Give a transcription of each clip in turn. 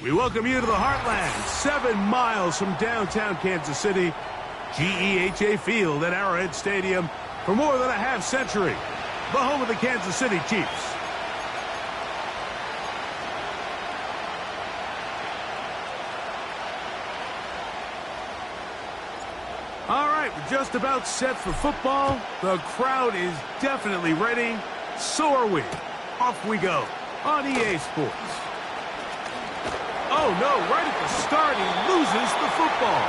We welcome you to the Heartland, 7 miles from downtown Kansas City, GEHA Field at Arrowhead Stadium for more than a half-century, the home of the Kansas City Chiefs. All right, we're just about set for football. The crowd is definitely ready. So are we. Off we go on EA Sports. Oh, no, right at the start, he loses the football.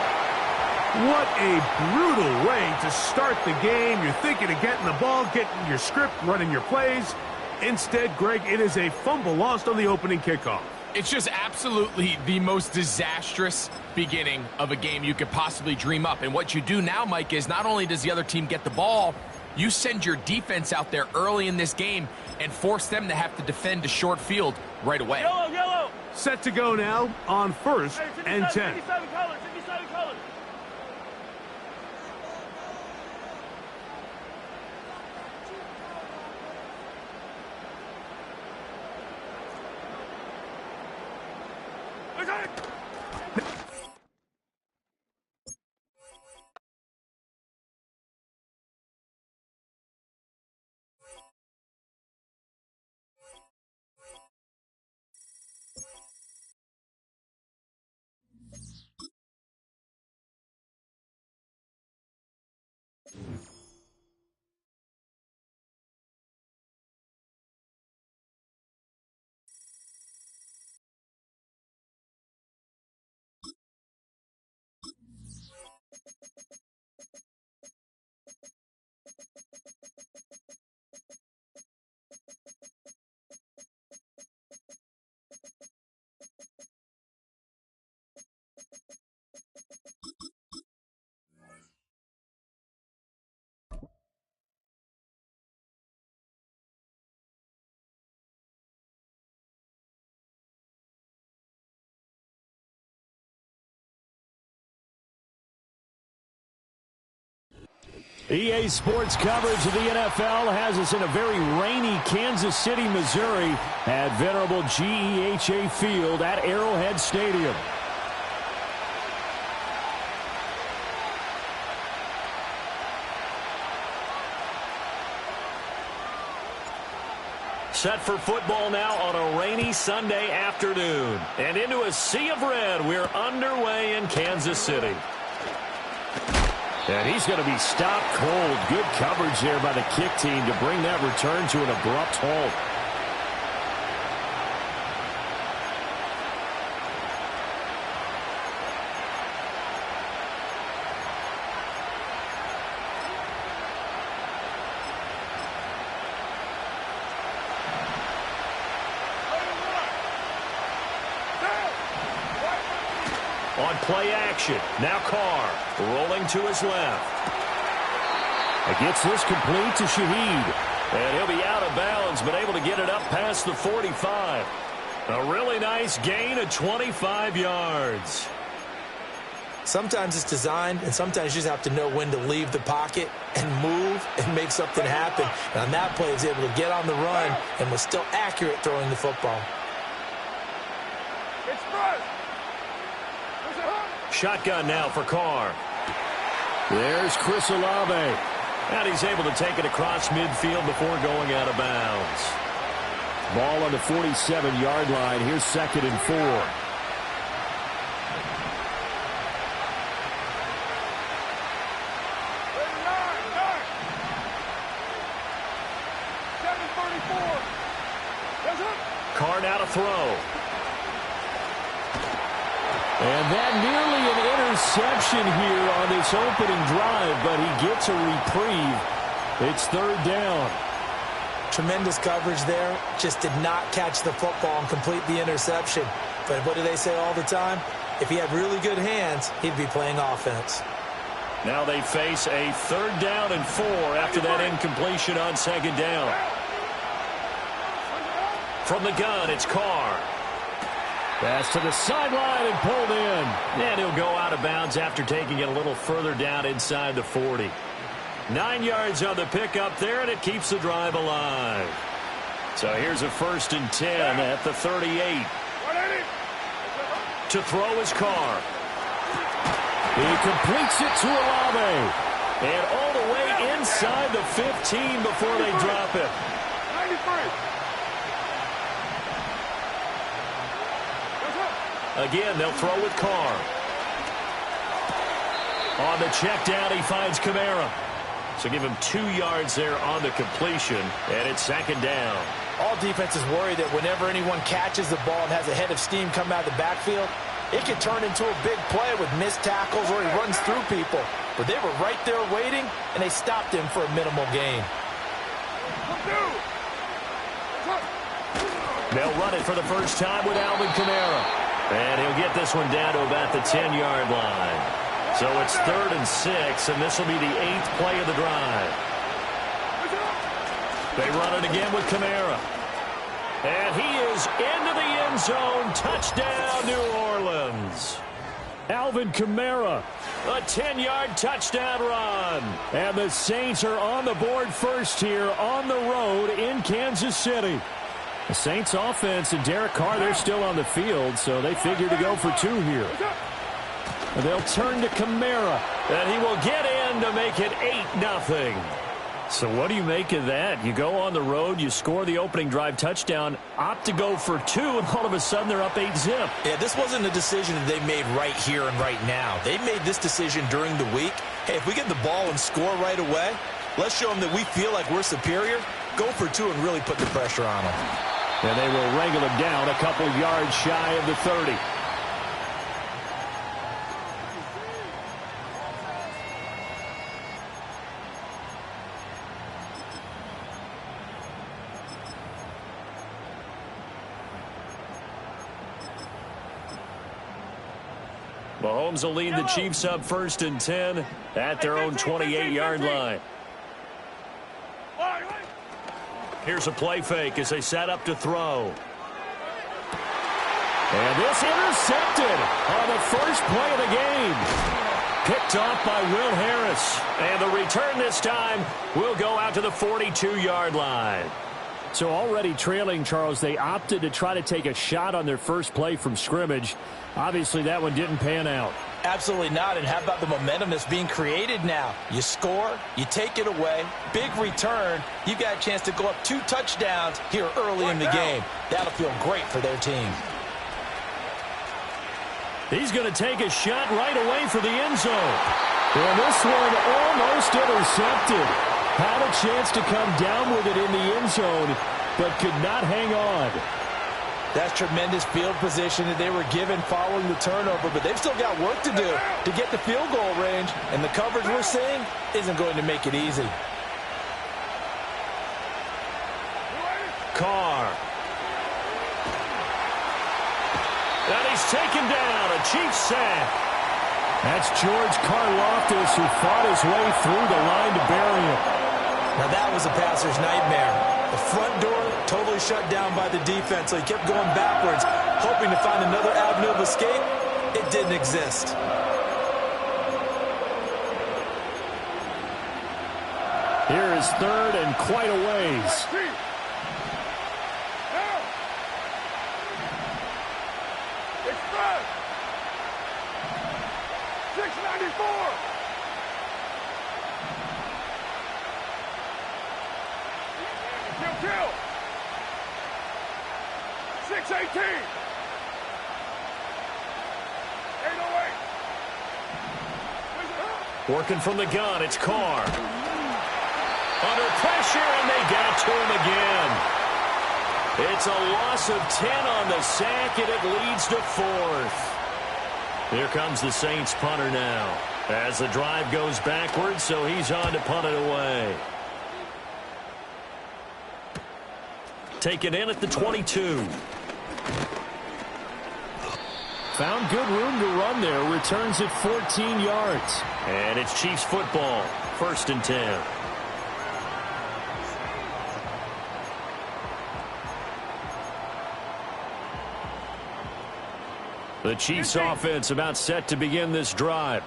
What a brutal way to start the game. You're thinking of getting the ball, getting your script, running your plays. Instead, Greg, it is a fumble lost on the opening kickoff. It's just absolutely the most disastrous beginning of a game you could possibly dream up. And what you do now, Mike, is not only does the other team get the ball, you send your defense out there early in this game and force them to have to defend a short field right away. Yellow, yellow. Set to go now on 1st and 10. 57 colors, 57 colors. EA Sports coverage of the NFL has us in a very rainy Kansas City, Missouri at venerable GEHA Field at Arrowhead Stadium. Set for football now on a rainy Sunday afternoon. And into a sea of red, we're underway in Kansas City. And he's going to be stopped cold. Good coverage there by the kick team to bring that return to an abrupt halt. On play action, now Carr rolling to his left. It gets this complete to Shaheed. And he'll be out of bounds, but able to get it up past the 45. A really nice gain of 25 yards. Sometimes it's designed, and sometimes you just have to know when to leave the pocket and move and make something happen. And on that play, he was able to get on the run and was still accurate throwing the football. Shotgun now for Carr. There's Chris Olave. And he's able to take it across midfield before going out of bounds. Ball on the 47-yard line. Here's 2nd and 4. Carr now to throw. And that nearly an interception here on this opening drive, but he gets a reprieve. It's 3rd down. Tremendous coverage there. Just did not catch the football and complete the interception. But what do they say all the time? If he had really good hands, he'd be playing offense. Now they face a 3rd down and 4 after that incompletion on 2nd down. From the gun, it's Carr. Pass to the sideline and pulled in. And he'll go out of bounds after taking it a little further down inside the 40. 9 yards on the pickup there, and it keeps the drive alive. So here's a 1st and 10 at the 38. To throw his car. He completes it to Olave. And all the way inside the 15 before they drop it. 93. Again, they'll throw with Carr. On the check down, he finds Kamara. So give him 2 yards there on the completion, and it's second down. All defenses worry that whenever anyone catches the ball and has a head of steam come out of the backfield, it can turn into a big play with missed tackles or he runs through people. But they were right there waiting, and they stopped him for a minimal gain. They'll run it for the first time with Alvin Kamara. And he'll get this one down to about the 10-yard line. So it's 3rd and 6, and this will be the 8th play of the drive. They run it again with Kamara. And he is into the end zone. Touchdown, New Orleans. Alvin Kamara, a 10-yard touchdown run. And the Saints are on the board first here on the road in Kansas City. The Saints offense and Derek Carr, they're still on the field, so they figure to go for 2 here. And they'll turn to Kamara, and he will get in to make it 8-0. So what do you make of that? You go on the road, you score the opening drive touchdown, opt to go for 2, and all of a sudden they're up 8-zip. Yeah, this wasn't a decision that they made right here and right now. They made this decision during the week. Hey, if we get the ball and score right away, let's show them that we feel like we're superior. Go for 2 and really put the pressure on them. And they will wrangle him down a couple yards shy of the 30. Mahomes will lead the Chiefs up 1st and 10 at their own 28-yard line. Here's a play fake as they set up to throw. And this intercepted on the first play of the game. Picked off by Will Harris. And the return this time will go out to the 42-yard line. So already trailing, Charles, they opted to try to take a shot on their first play from scrimmage. Obviously, that one didn't pan out. Absolutely not. And how about the momentum that's being created now? You score, you take it away, big return. You've got a chance to go up 2 touchdowns here early in the game. That'll feel great for their team. He's going to take a shot right away for the end zone. And this one almost intercepted. Had a chance to come down with it in the end zone, but could not hang on. That's tremendous field position that they were given following the turnover, but they've still got work to do to get the field goal range, and the coverage we're seeing isn't going to make it easy. Carr. And he's taken down, a Chiefs sack. That's George Karlaftis, who fought his way through the line to bury him. Now that was a passer's nightmare. The front door totally shut down by the defense, so he kept going backwards, hoping to find another avenue of escape. It didn't exist. Here is 3rd and quite a ways. Express! 694! Kill! 618! 808! Working from the gun, it's Carr. Under pressure, and they got to him again. It's a loss of 10 on the sack, and it leads to 4th. Here comes the Saints punter now. As the drive goes backwards, so he's on to punt it away. Taken in at the 22. Found good room to run there. Returns at 14 yards. And it's Chiefs football. 1st and 10. The Chiefs offense about set to begin this drive.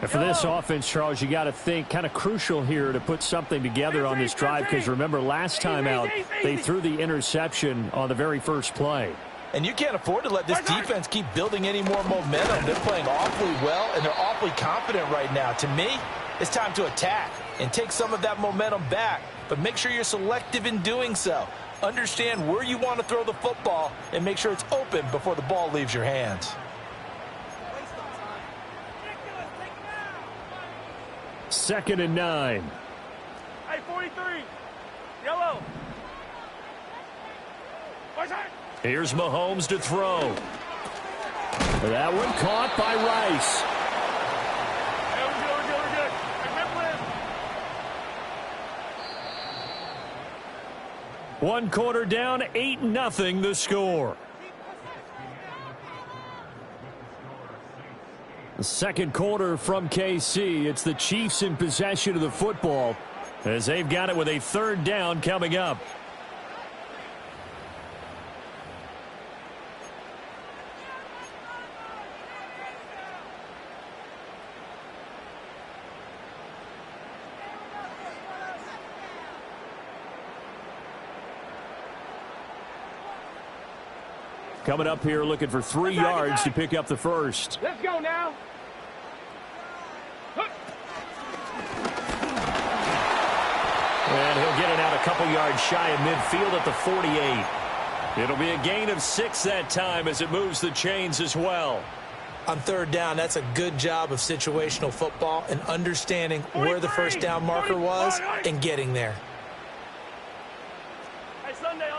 And for this offense, Charles, you got to think kind of crucial here to put something together on this drive, because remember last time out they threw the interception on the very first play. And you can't afford to let this defense keep building any more momentum. They're playing awfully well, and they're awfully confident right now. To me, it's time to attack and take some of that momentum back. But make sure you're selective in doing so. Understand where you want to throw the football and make sure it's open before the ball leaves your hands. Second and 9. Hey, 43. Yellow. Here's Mahomes to throw. That one caught by Rice. Hey, we're good. Hey, One quarter down, 8-0 the score. The second quarter from KC. It's the Chiefs in possession of the football as they've got it with a third down coming up. Coming up here looking for 3 yards to pick up the first. let's go now. And he'll get it out a couple yards shy of midfield at the 48. It'll be a gain of 6 that time as it moves the chains as well. On third down, that's a good job of situational football and understanding where the first down marker was and getting there. Hey, Sunday.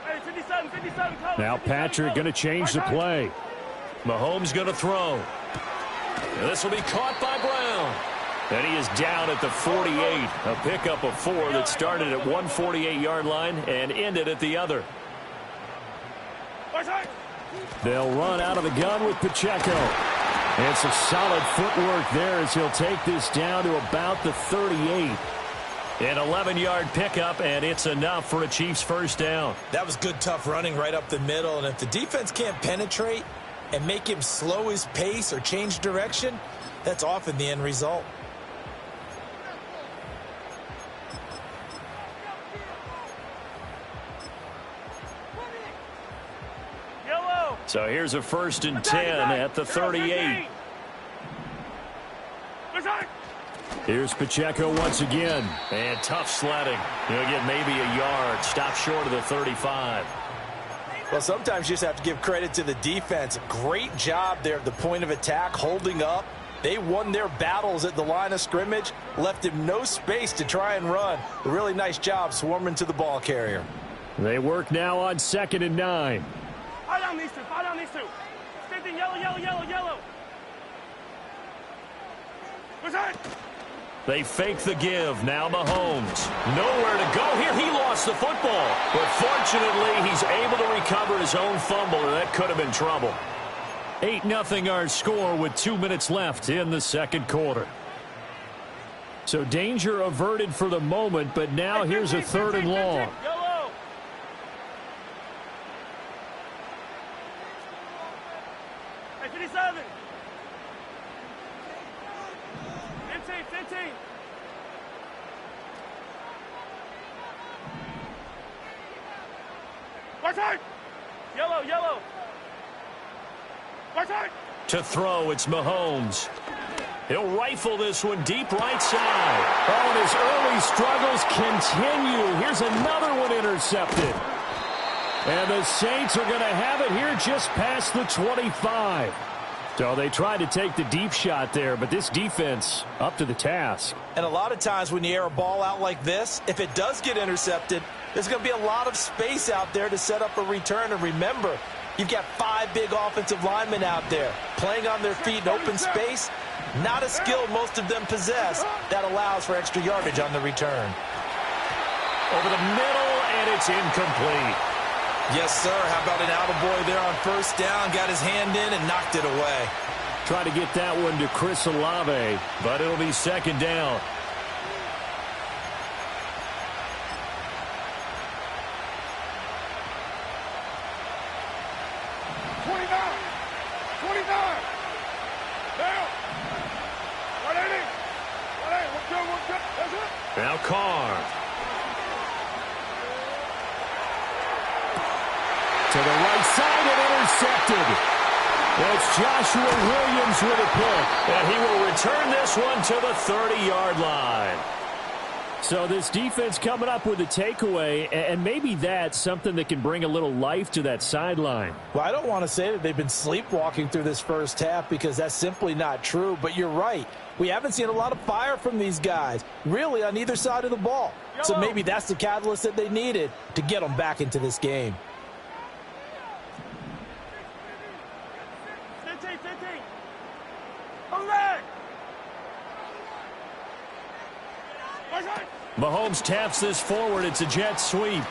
Hey, 57. Now Patrick going to change the play. Mahomes going to throw. This will be caught by Brown. And he is down at the 48. A pickup of 4 that started at 148-yard line and ended at the other. They'll run out of the gun with Pacheco. It's a solid footwork there as he'll take this down to about the 38. An 11-yard pickup, and it's enough for a Chiefs first down. That was good, tough running right up the middle. And if the defense can't penetrate and make him slow his pace or change direction, that's often the end result. Yellow. So here's a 1st and 10 at the 38. Here's Pacheco once again. And tough sledding. He'll get maybe a yard. Stop short of the 35. Well, sometimes you just have to give credit to the defense. Great job there at the point of attack, holding up. They won their battles at the line of scrimmage, left him no space to try and run. A really nice job swarming to the ball carrier. They work now on 2nd and 9. Fire down these two. Same thing, yellow. What's that? They fake the give. Now Mahomes. Nowhere to go here. He lost the football. But fortunately, he's able to recover his own fumble, and that could have been trouble. 8-0 our score with 2 minutes left in the second quarter. So danger averted for the moment, but now here's a 3rd and long. Yellow. Hey, 57. 15. Yellow. To throw, it's Mahomes. He'll rifle this one deep right side. Oh, and his early struggles continue. Here's another one intercepted. And the Saints are going to have it here just past the 25. So they tried to take the deep shot there, but this defense up to the task. And a lot of times when you air a ball out like this, if it does get intercepted, there's going to be a lot of space out there to set up a return. And remember, you've got 5 big offensive linemen out there playing on their feet in open space. Not a skill most of them possess. That allows for extra yardage on the return. Over the middle, and it's incomplete. Yes, sir. How about an attaboy there on first down? Got his hand in and knocked it away. Try to get that one to Chris Olave, but it'll be 2nd down. Now Carr. To the right side and intercepted. It's Joshua Williams with a pick. And he will return this one to the 30-yard line. So this defense coming up with a takeaway, and maybe that's something that can bring a little life to that sideline. Well, I don't want to say that they've been sleepwalking through this first half because that's simply not true, but you're right. We haven't seen a lot of fire from these guys, really, on either side of the ball. So maybe that's the catalyst that they needed to get them back into this game. 15. Come back. Mahomes taps this forward. It's a jet sweep.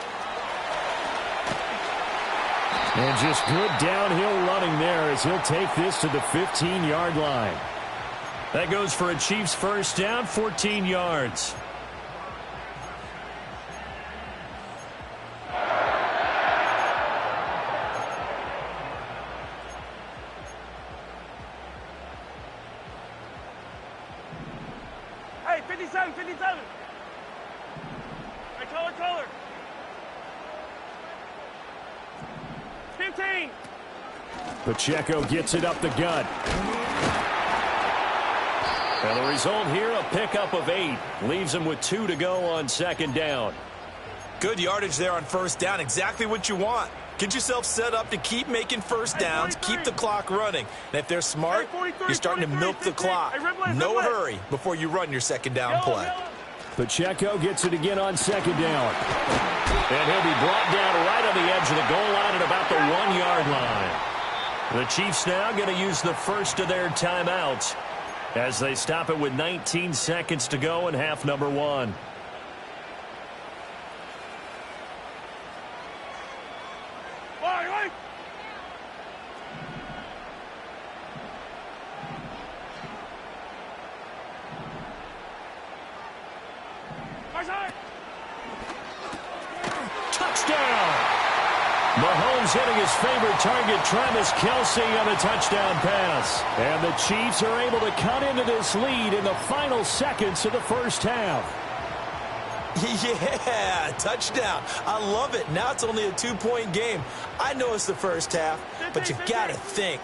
And just good downhill running there as he'll take this to the 15-yard line. That goes for a Chiefs first down, 14 yards. Hey, 57. Hey, color. 15. Pacheco gets it up the gut. And the result here, a pickup of 8. Leaves him with 2 to go on second down. Good yardage there on first down. Exactly what you want. Get yourself set up to keep making first downs, keep the clock running. And if they're smart, you're starting to milk the clock. No hurry before you run your second down play. Pacheco gets it again on second down. And he'll be brought down right on the edge of the goal line at about the 1-yard line. The Chiefs now going to use the first of their timeouts as they stop it with 19 seconds to go in half number 1. Touchdown! Mahomes hitting his favorite target, Travis Kelce, on a touchdown pass. And the Chiefs are able to cut into this lead in the final seconds of the first half. Yeah, touchdown. I love it. Now it's only a 2-point game. I know it's the first half, but you got to think.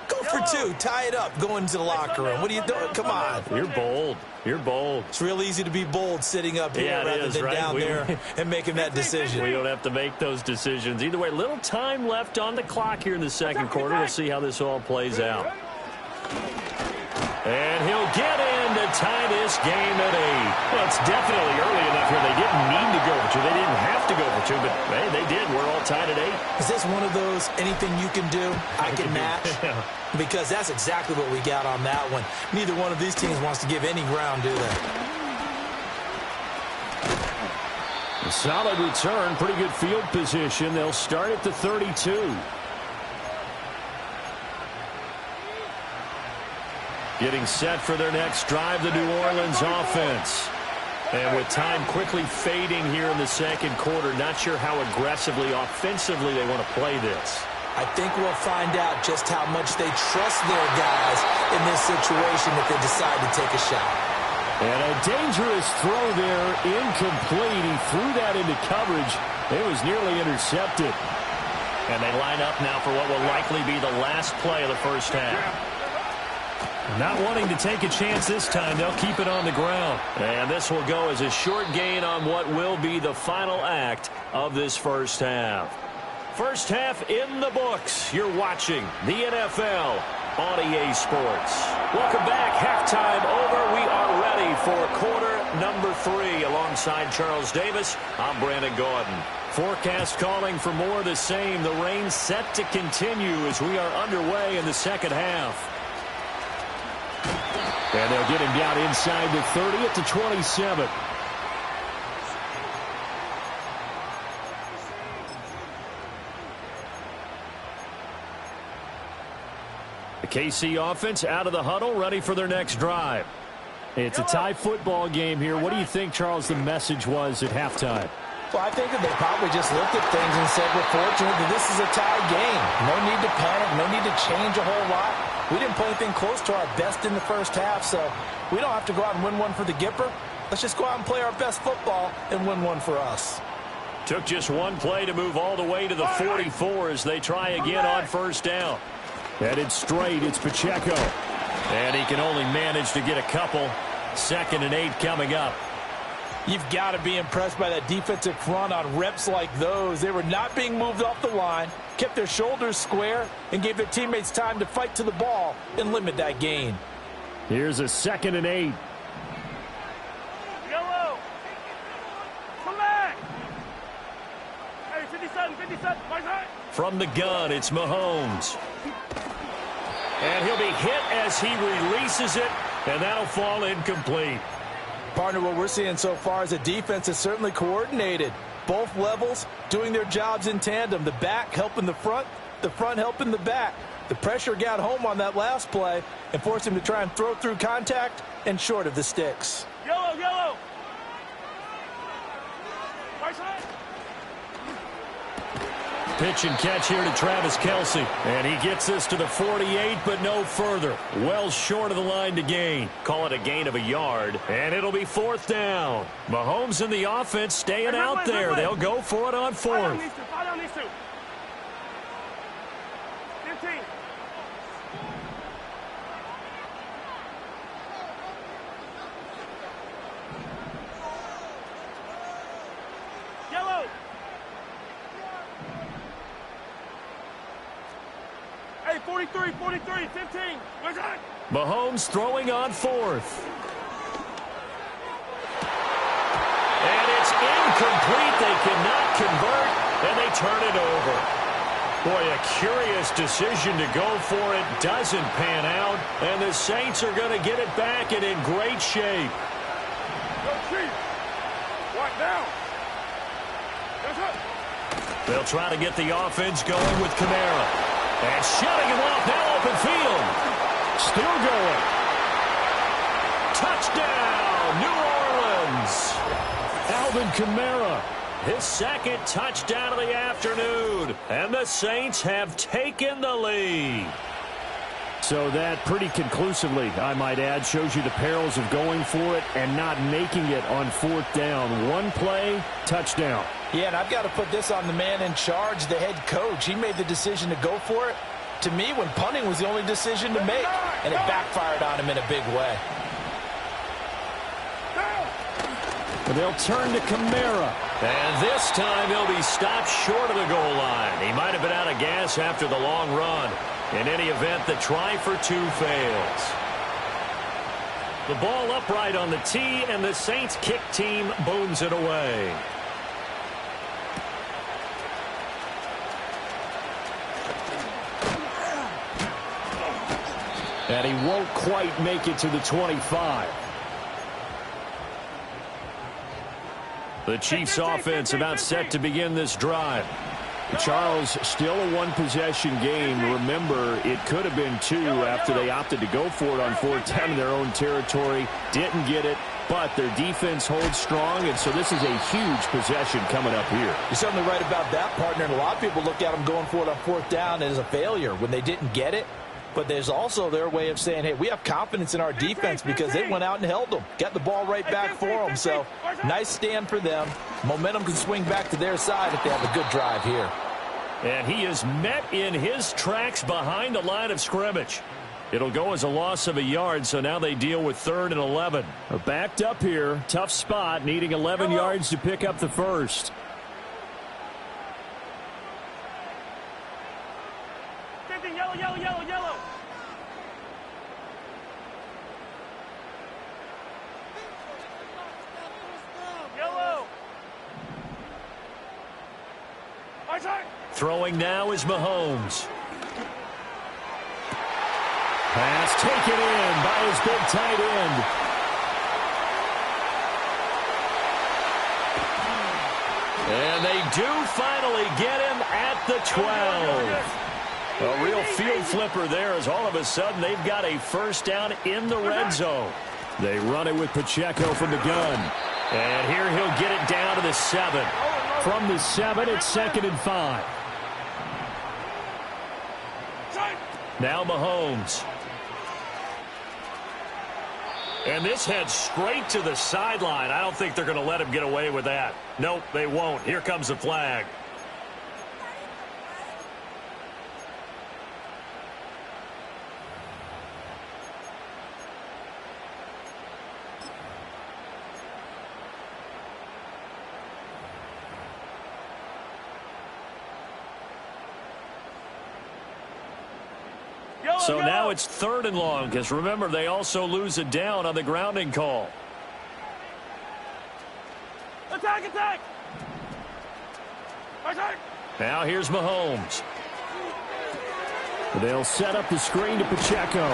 Go for 2. Tie it up. Go into the locker room. What are you doing? Come on. You're bold. You're bold. It's real easy to be bold sitting up here rather than down there and making that decision. We don't have to make those decisions. Either way, little time left on the clock here in the second quarter. We'll see how this all plays out. And he'll get in to tie this game at 8. Well, it's definitely early enough here. They didn't need to go for 2. They didn't have to go for 2, but hey, they did. We're all tied at 8. Is this one of those anything you can do, I can match? Because that's exactly what we got on that one. Neither one of these teams wants to give any ground, do they? A solid return, pretty good field position. They'll start at the 32. Getting set for their next drive, the New Orleans offense. And with time quickly fading here in the second quarter, not sure how aggressively, offensively they want to play this. I think we'll find out just how much they trust their guys in this situation if they decide to take a shot. And a dangerous throw there, incomplete. He threw that into coverage. It was nearly intercepted. And they line up now for what will likely be the last play of the first half. Not wanting to take a chance this time, they'll keep it on the ground. And this will go as a short gain on what will be the final act of this first half. First half in the books. You're watching the NFL on EA Sports. Welcome back. Halftime over. We are ready for quarter number 3. Alongside Charles Davis, I'm Brandon Gordon. Forecast calling for more of the same. The rain set to continue as we are underway in the second half. And they'll get him down inside the 30 at the 27. The KC offense out of the huddle, ready for their next drive. It's a tie football game here. What do you think, Charles, the message was at halftime? Well, I think that they probably just looked at things and said, we're fortunate that this is a tie game. No need to panic, no need to change a whole lot. We didn't play anything close to our best in the first half, so we don't have to go out and win one for the Gipper. Let's just go out and play our best football and win one for us. Took just one play to move all the way to the 44 as they try again on first down. Headed straight, it's Pacheco. And he can only manage to get a couple. 2nd and 8 coming up. You've got to be impressed by that defensive front on reps like those. They were not being moved off the line, kept their shoulders square, and gave their teammates time to fight to the ball and limit that gain. Here's a 2nd and 8. Yellow. Come back. Hey, 57, 57. Right side. From the gun, it's Mahomes. And he'll be hit as he releases it, and that'll fall incomplete. Partner, what we're seeing so far is a defense is certainly coordinated. Both levels doing their jobs in tandem. The back helping the front helping the back. The pressure got home on that last play and forced him to try and throw through contact and short of the sticks. Yellow, yellow. Right side. Pitch and catch here to Travis Kelce. And he gets this to the 48, but no further. Well short of the line to gain. Call it a gain of a yard, and it'll be 4th down. Mahomes and the offense staying out there. They'll go for it on 4th. Fire on these two. 15. Yellow. Hey, 43, 43, 15. Where's that? Mahomes throwing on 4th. And it's incomplete. They cannot convert, and they turn it over. Boy, a curious decision to go for it. Doesn't pan out, and the Saints are going to get it back and in great shape. Go, Chief. Right down. That's it. They'll try to get the offense going with Kamara. And shutting him off now open field. Still going. Touchdown, New Orleans. Alvin Kamara, his 2nd touchdown of the afternoon. And the Saints have taken the lead. So that pretty conclusively, I might add, shows you the perils of going for it and not making it on 4th down. One play, touchdown. Yeah, and I've got to put this on the man in charge, the head coach. He made the decision to go for it. To me, when punting was the only decision to make, and it backfired on him in a big way. And they'll turn to Kamara. And this time he'll be stopped short of the goal line. He might have been out of gas after the long run. In any event, the try for 2 fails. The ball upright on the tee, and the Saints kick team booms it away. And he won't quite make it to the 25. The Chiefs offense about set to begin this drive. Charles, still a one-possession game. Remember, it could have been 2 after they opted to go for it on 4th down in their own territory. Didn't get it, but their defense holds strong, and so this is a huge possession coming up here. You're certainly right about that, partner. And a lot of people look at them going for it on 4th down as a failure when they didn't get it. But there's also their way of saying, hey, we have confidence in our defense because they went out and held them. Got the ball right back for them. So nice stand for them. Momentum can swing back to their side if they have a good drive here. And he is met in his tracks behind the line of scrimmage. It'll go as a loss of a yard, so now they deal with 3rd and 11. Backed up here. Tough spot, needing 11 yards to pick up the first. Yellow, yellow, yellow, yellow. Yellow. Throwing now is Mahomes. Pass taken in by his big tight end. And they do finally get him at the 12. A real field flipper there as all of a sudden they've got a first down in the red zone. They run it with Pacheco from the gun. And here he'll get it down to the 7. From the 7, it's 2nd and 5. Now Mahomes. And this heads straight to the sideline. I don't think they're going to let him get away with that. Nope, they won't. Here comes the flag. So now it's 3rd and long, because remember, they also lose it down on the grounding call. Attack, attack! Attack! Now here's Mahomes. They'll set up the screen to Pacheco.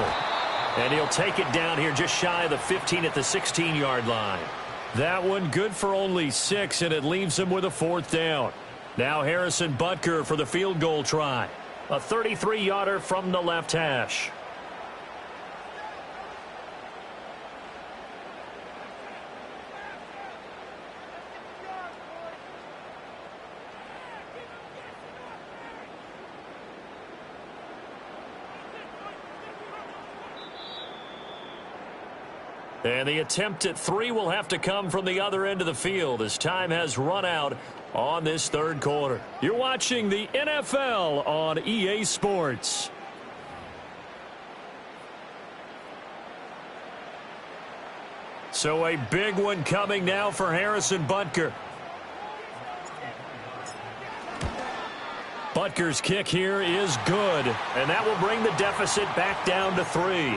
And he'll take it down here just shy of the 15 at the 16-yard line. That one good for only 6, and it leaves him with a 4th down. Now Harrison Butker for the field goal try. A 33-yarder from the left hash. And the attempt at 3 will have to come from the other end of the field as time has run out on this 3rd quarter. You're watching the NFL on EA Sports. So a big one coming now for Harrison Butker. Butker's kick here is good, and that will bring the deficit back down to 3.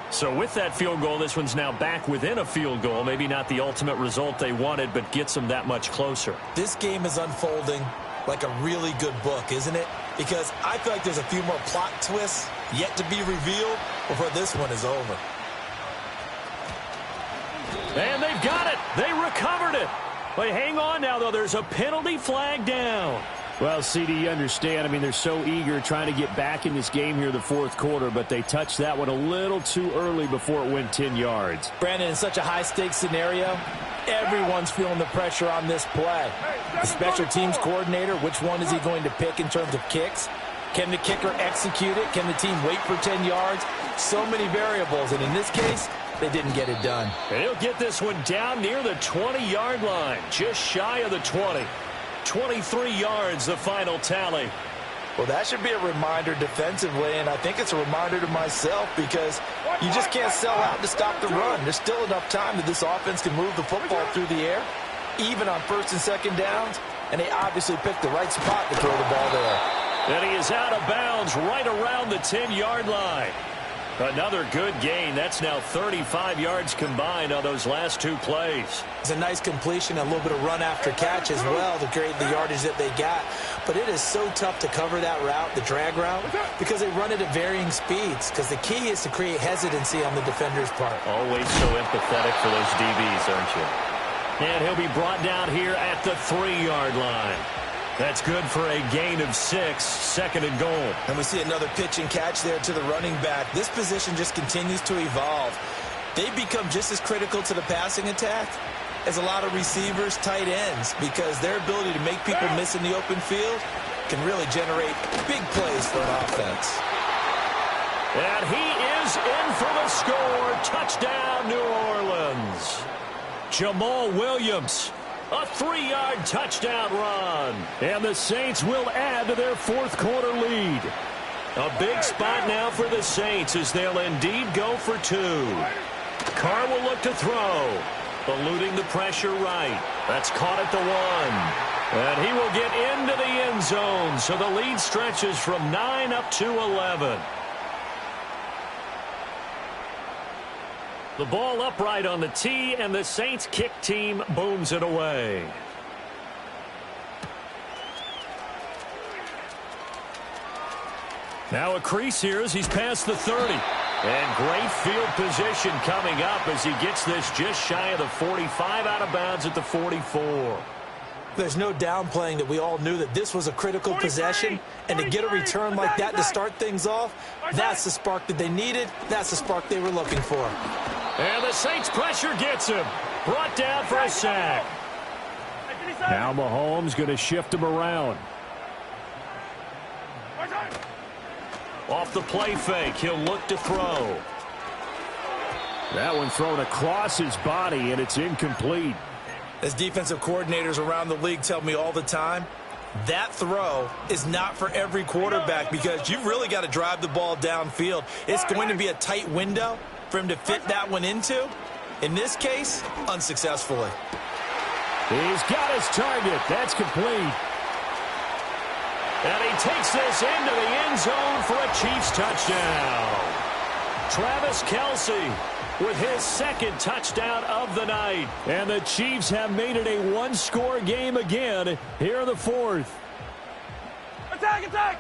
So with that field goal, this one's now back within a field goal. Maybe not the ultimate result they wanted, but gets them that much closer. This game is unfolding like a really good book, isn't it? Because I feel like there's a few more plot twists yet to be revealed before this one is over. And they've got it. They recovered it. But hang on now, though. There's a penalty flag down. Well, CD, you understand. I mean, they're so eager trying to get back in this game here in the 4th quarter, but they touched that one a little too early before it went 10 yards. Brandon, in such a high-stakes scenario, everyone's feeling the pressure on this play. The special teams coordinator, which one is he going to pick in terms of kicks? Can the kicker execute it? Can the team wait for 10 yards? So many variables, and in this case, they didn't get it done. And he'll get this one down near the 20-yard line, just shy of the 20. 23 yards, the final tally. Well, that should be a reminder defensively, and I think it's a reminder to myself because you just can't sell out to stop the run. There's still enough time that this offense can move the football through the air, even on 1st and 2nd downs, and they obviously picked the right spot to throw the ball there. And he is out of bounds right around the 10-yard line. Another good gain. That's now 35 yards combined on those last 2 plays. It's a nice completion, a little bit of run after catch as well to create the yardage that they got. But it is so tough to cover that route, the drag route, because they run it at varying speeds. Because the key is to create hesitancy on the defender's part. Always so empathetic for those DBs, aren't you? And he'll be brought down here at the 3-yard line. That's good for a gain of 6, 2nd and goal. And we see another pitch and catch there to the running back. This position just continues to evolve. They become just as critical to the passing attack as a lot of receivers, tight ends, because their ability to make people miss in the open field can really generate big plays for an offense. And he is in for the score. Touchdown, New Orleans. Jamal Williams. A 3-yard touchdown run. And the Saints will add to their 4th quarter lead. A big spot now for the Saints as they'll indeed go for 2. Carr will look to throw. Eluding the pressure right. That's caught at the 1. And he will get into the end zone. So the lead stretches from 9 up to 11. The ball upright on the tee, and the Saints kick team booms it away. Now a crease here as he's past the 30. And great field position coming up as he gets this just shy of the 45, out of bounds at the 44. There's no downplaying that we all knew that this was a critical possession, and to get a return like that to start things off, that's the spark that they needed. That's the spark they were looking for. And the Saints pressure gets him. Brought down for a sack. Now Mahomes going to shift him around. Off the play fake, he'll look to throw. That one thrown across his body, and it's incomplete. As defensive coordinators around the league tell me all the time, that throw is not for every quarterback because you've really got to drive the ball downfield. It's going to be a tight window for him to fit that one into. In this case, unsuccessfully. He's got his target. That's complete. And he takes this into the end zone for a Chiefs touchdown. Travis Kelce with his second touchdown of the night. And the Chiefs have made it a one-score game again here in the fourth. Attack, attack!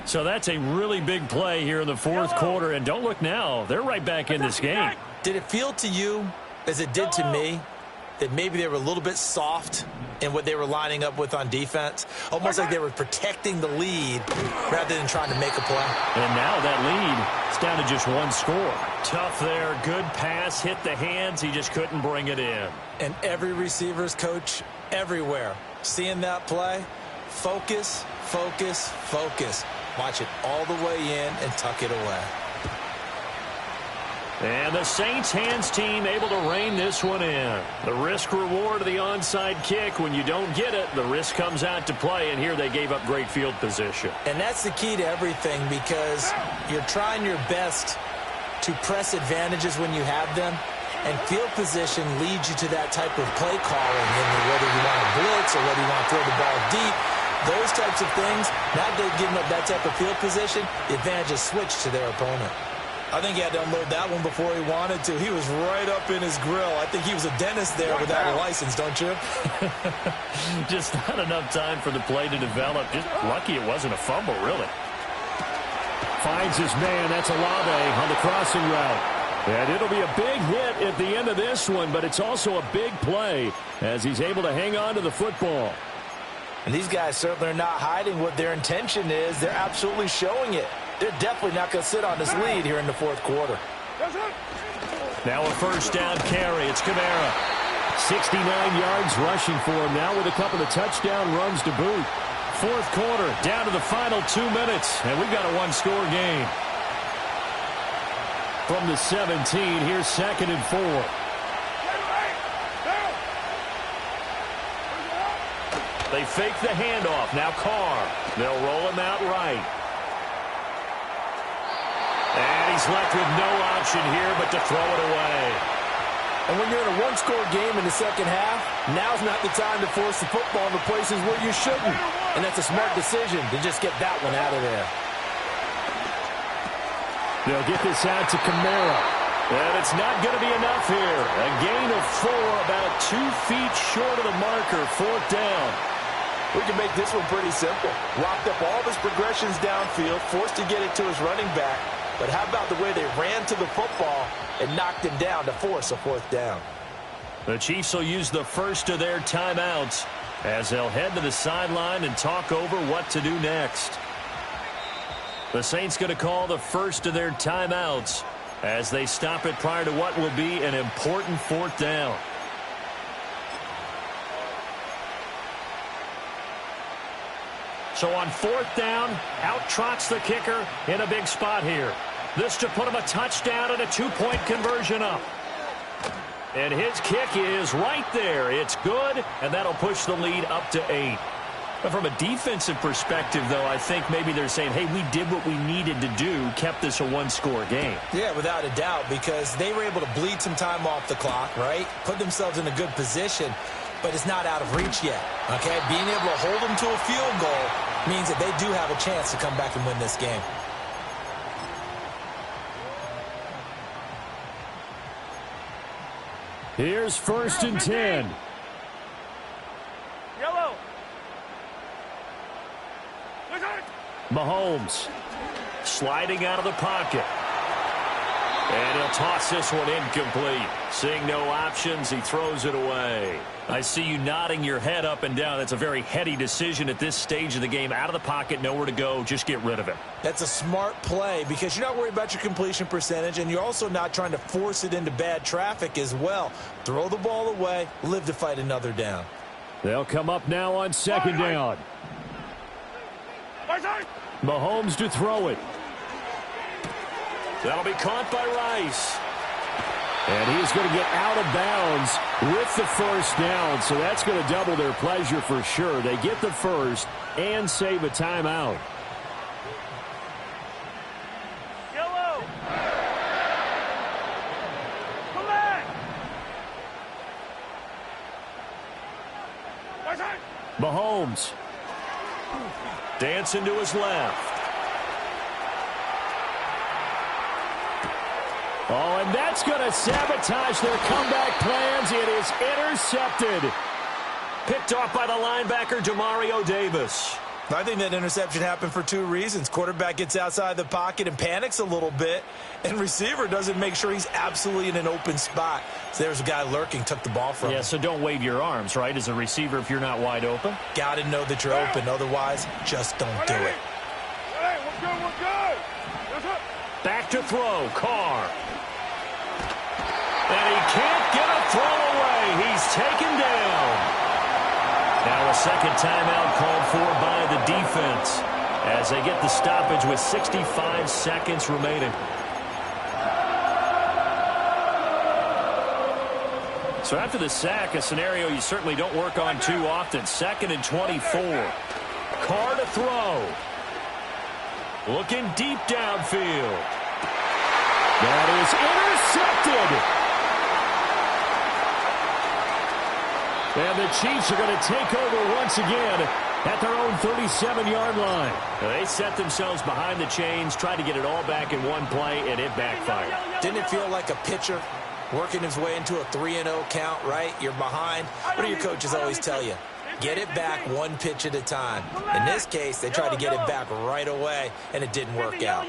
So that's a really big play here in the fourth quarter. And don't look now. They're right back in this game. Did it feel to you, as it did to me, that maybe they were a little bit soft in what they were lining up with on defense? Almost like they were protecting the lead rather than trying to make a play. And now that lead is down to just one score. Tough there. Good pass. Hit the hands. He just couldn't bring it in. And every receiver's coach everywhere seeing that play, focus, focus, focus. Watch it all the way in and tuck it away. And the Saints hands team able to rein this one in. The risk reward of the onside kick. When you don't get it, the risk comes out to play, and here they gave up great field position. And that's the key to everything because you're trying your best to press advantages when you have them, and field position leads you to that type of play calling, whether you want to blitz or whether you want to throw the ball deep. Those types of things, now they've given up that type of field position, the advantage is switched to their opponent. I think he had to unload that one before he wanted to. He was right up in his grill. I think he was a dentist there without a license, don't you? Just not enough time for the play to develop. Just lucky it wasn't a fumble, really. Finds his man. That's Olave on the crossing route. And it'll be a big hit at the end of this one, but it's also a big play as he's able to hang on to the football. And these guys certainly are not hiding what their intention is. They're absolutely showing it. They're definitely not going to sit on this lead here in the fourth quarter. Now a first down carry. It's Kamara. 69 yards rushing for him now with a couple of touchdown runs to boot. Fourth quarter, down to the final 2 minutes, and we've got a one-score game. From the 17, here's 2nd and 4. They fake the handoff. Now Carr. They'll roll him out right. And he's left with no option here but to throw it away. And when you're in a one-score game in the second half, now's not the time to force the football in the places where you shouldn't. And that's a smart decision to just get that one out of there. They'll get this out to Kamara. And it's not going to be enough here. A gain of 4, about 2 feet short of the marker. Fourth down. We can make this one pretty simple. Locked up all of his progressions downfield, forced to get it to his running back. But how about the way they ran to the football and knocked him down to force a fourth down? The Chiefs will use the first of their timeouts as they'll head to the sideline and talk over what to do next. The Saints going to call the first of their timeouts as they stop it prior to what will be an important fourth down. So on fourth down, out trots the kicker in a big spot here. This to put him a touchdown and a 2-point conversion up. And his kick is right there. It's good, and that'll push the lead up to 8. But from a defensive perspective, though, I think maybe they're saying, hey, we did what we needed to do, kept this a one-score game. Yeah, without a doubt, because they were able to bleed some time off the clock, right? Put themselves in a good position, but it's not out of reach yet, okay? Being able to hold them to a field goal means that they do have a chance to come back and win this game. Here's 1st and 10. Yellow. Mahomes Sliding out of the pocket. And he'll toss this one incomplete. Seeing no options, he throws it away. I see you nodding your head up and down. That's a very heady decision at this stage of the game. Out of the pocket, nowhere to go. Just get rid of it. That's a smart play because you're not worried about your completion percentage, and you're also not trying to force it into bad traffic as well. Throw the ball away, live to fight another down. They'll come up now on 2nd down. Mahomes to throw it. That'll be caught by Rice. And he is going to get out of bounds with the first down, so that's going to double their pleasure for sure. They get the first and save a timeout. Yellow. Come back. Mahomes. Dancing to his left. Oh, and that's going to sabotage their comeback plans. It is intercepted. Picked off by the linebacker, Demario Davis. I think that interception happened for two reasons. Quarterback gets outside the pocket and panics a little bit, and receiver doesn't make sure he's absolutely in an open spot. So there's a guy lurking, took the ball from him. Yeah, so don't wave your arms, right, as a receiver if you're not wide open. Got to know that you're open. Otherwise, just don't do it. Hey, we're good, we're good. Back to throw, Carr. And he can't get a throw away. He's taken down. Now a second timeout called for by the defense as they get the stoppage with 65 seconds remaining. So after the sack, a scenario you certainly don't work on too often. 2nd and 24. Carr to throw. Looking deep downfield. That is intercepted. And the Chiefs are going to take over once again at their own 37-yard line. They set themselves behind the chains, tried to get it all back in one play, and it backfired. Didn't it feel like a pitcher working his way into a 3-0 count, right? You're behind. What do your coaches always tell you? Get it back one pitch at a time. In this case, they tried to get it back right away, and it didn't work out.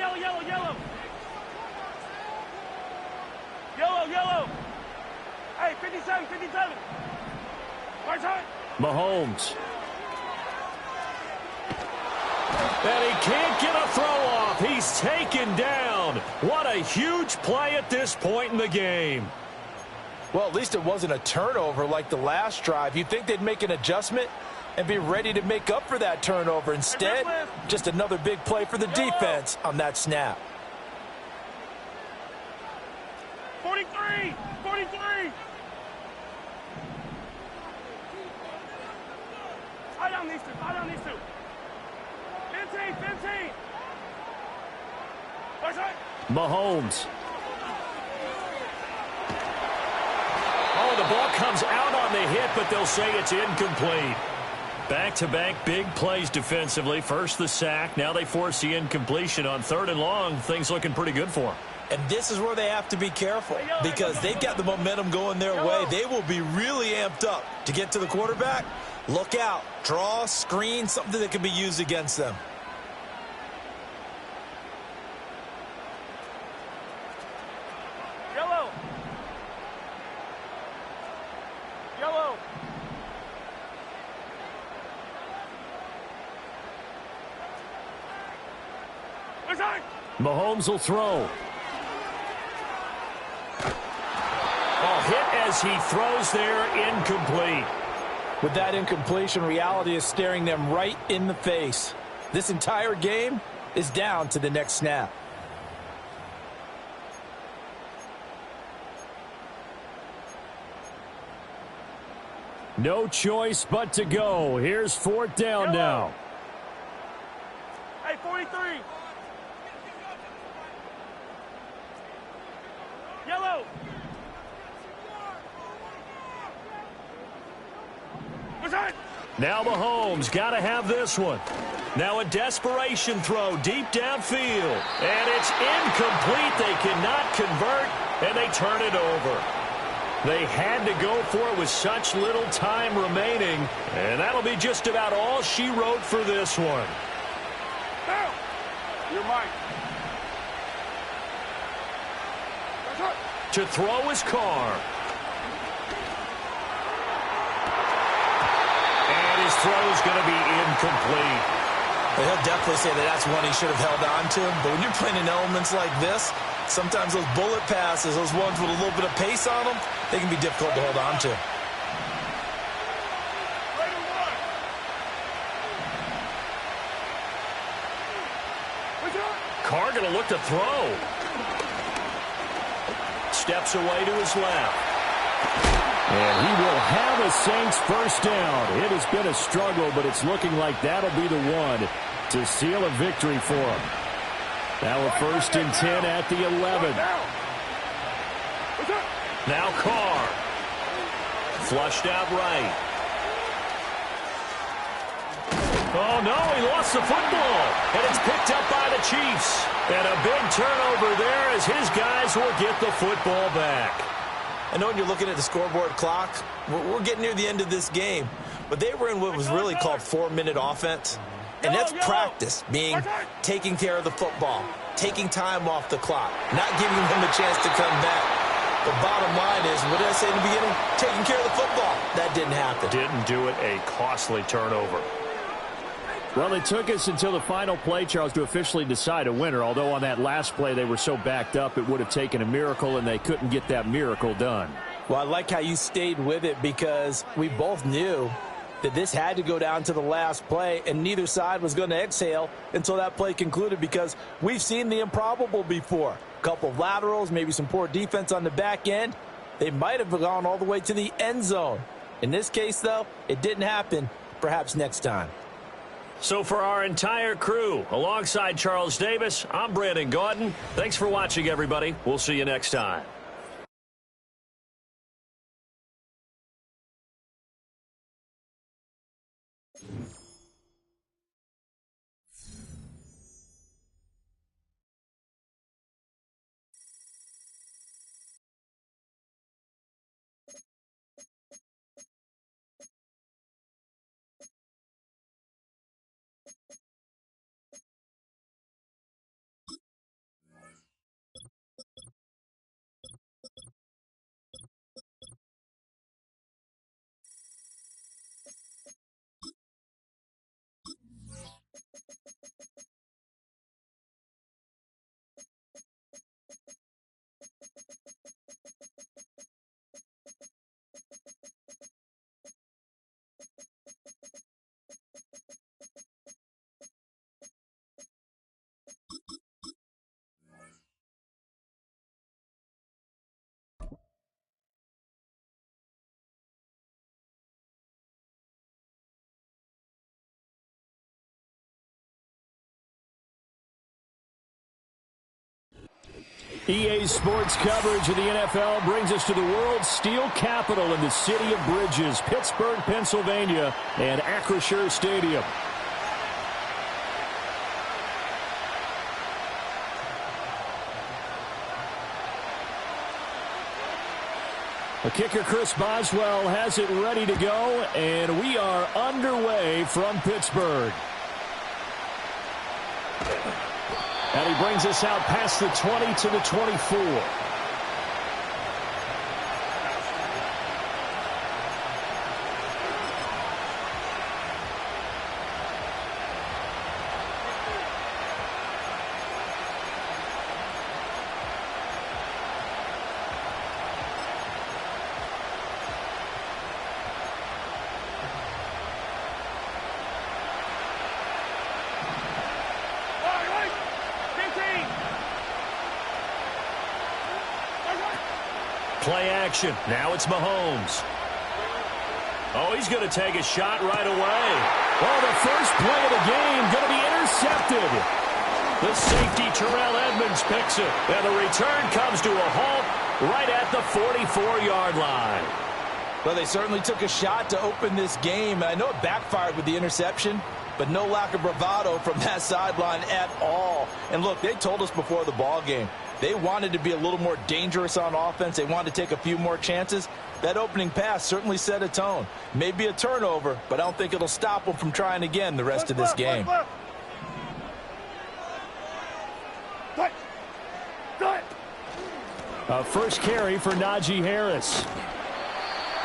Yellow. Hey, 57. Mahomes. And he can't get a throw off. He's taken down. What a huge play at this point in the game. Well, at least it wasn't a turnover like the last drive. You'd think they'd make an adjustment and be ready to make up for that turnover. Instead, just another big play for the defense on that snap. 43. Tie down these two. 15. Mahomes. Oh, the ball comes out on the hit, but they'll say it's incomplete. Back-to-back big plays defensively. First the sack. Now they force the incompletion on 3rd and long. Things looking pretty good for them. And this is where they have to be careful because they've got the momentum going their way. They will be really amped up to get to the quarterback. Look out. Draw, screen, something that can be used against them. Yellow. Mahomes will throw. Hit as he throws there, incomplete. With that incompletion, reality is staring them right in the face. This entire game is down to the next snap. No choice but to go. Here's 4th down now. Hey, 43. Yellow. Now Mahomes got to have this one. Now a desperation throw deep downfield. And it's incomplete. They cannot convert, and they turn it over. They had to go for it with such little time remaining, and that'll be just about all she wrote for this one. You're Mike. To throw is Carr. And his throw is going to be incomplete. Well, he'll definitely say that that's one he should have held on to. But when you're playing in elements like this, sometimes those bullet passes, those ones with a little bit of pace on them, they can be difficult to hold on to. Carr going to look to throw. steps away to his left. And he will have a Saints first down. It has been a struggle, but it's looking like that'll be the one to seal a victory for him. Now a 1st and 10 at the 11. Now Carr. Flushed out right. Oh, no, he lost the football. And it's picked up by the Chiefs. And a big turnover there as his guys will get the football back. I know when you're looking at the scoreboard clock, we're getting near the end of this game. But they were in what was really called 4-minute offense. And that's practice, meaning taking care of the football, taking time off the clock, not giving them a chance to come back. The bottom line is, what did I say in the beginning? Taking care of the football. That didn't happen. Didn't do it. A costly turnover. Well, it took us until the final play, Charles, to officially decide a winner. Although on that last play they were so backed up, it would have taken a miracle, and they couldn't get that miracle done. Well, I like how you stayed with it because we both knew that this had to go down to the last play, and neither side was going to exhale until that play concluded because we've seen the improbable before. A couple of laterals, maybe some poor defense on the back end. They might have gone all the way to the end zone. In this case, though, it didn't happen. Perhaps next time. So for our entire crew, alongside Charles Davis, I'm Brandon Gaudin. Thanks for watching, everybody. We'll see you next time. EA Sports coverage of the NFL brings us to the world's steel capital in the city of bridges, Pittsburgh, Pennsylvania, and Acrisure Stadium. The kicker, Chris Boswell, has it ready to go, and we are underway from Pittsburgh. And he brings us out past the 20 to the 24. Play action. Now it's Mahomes. Oh, he's going to take a shot right away. Oh, the first play of the game going to be intercepted. The safety, Terrell Edmonds, picks it. And the return comes to a halt right at the 44-yard line. Well, they certainly took a shot to open this game. I know it backfired with the interception, but no lack of bravado from that sideline at all. And look, they told us before the ball game, they wanted to be a little more dangerous on offense. They wanted to take a few more chances. That opening pass certainly set a tone. Maybe a turnover, but I don't think it'll stop them from trying again the rest of this game. A first carry for Najee Harris.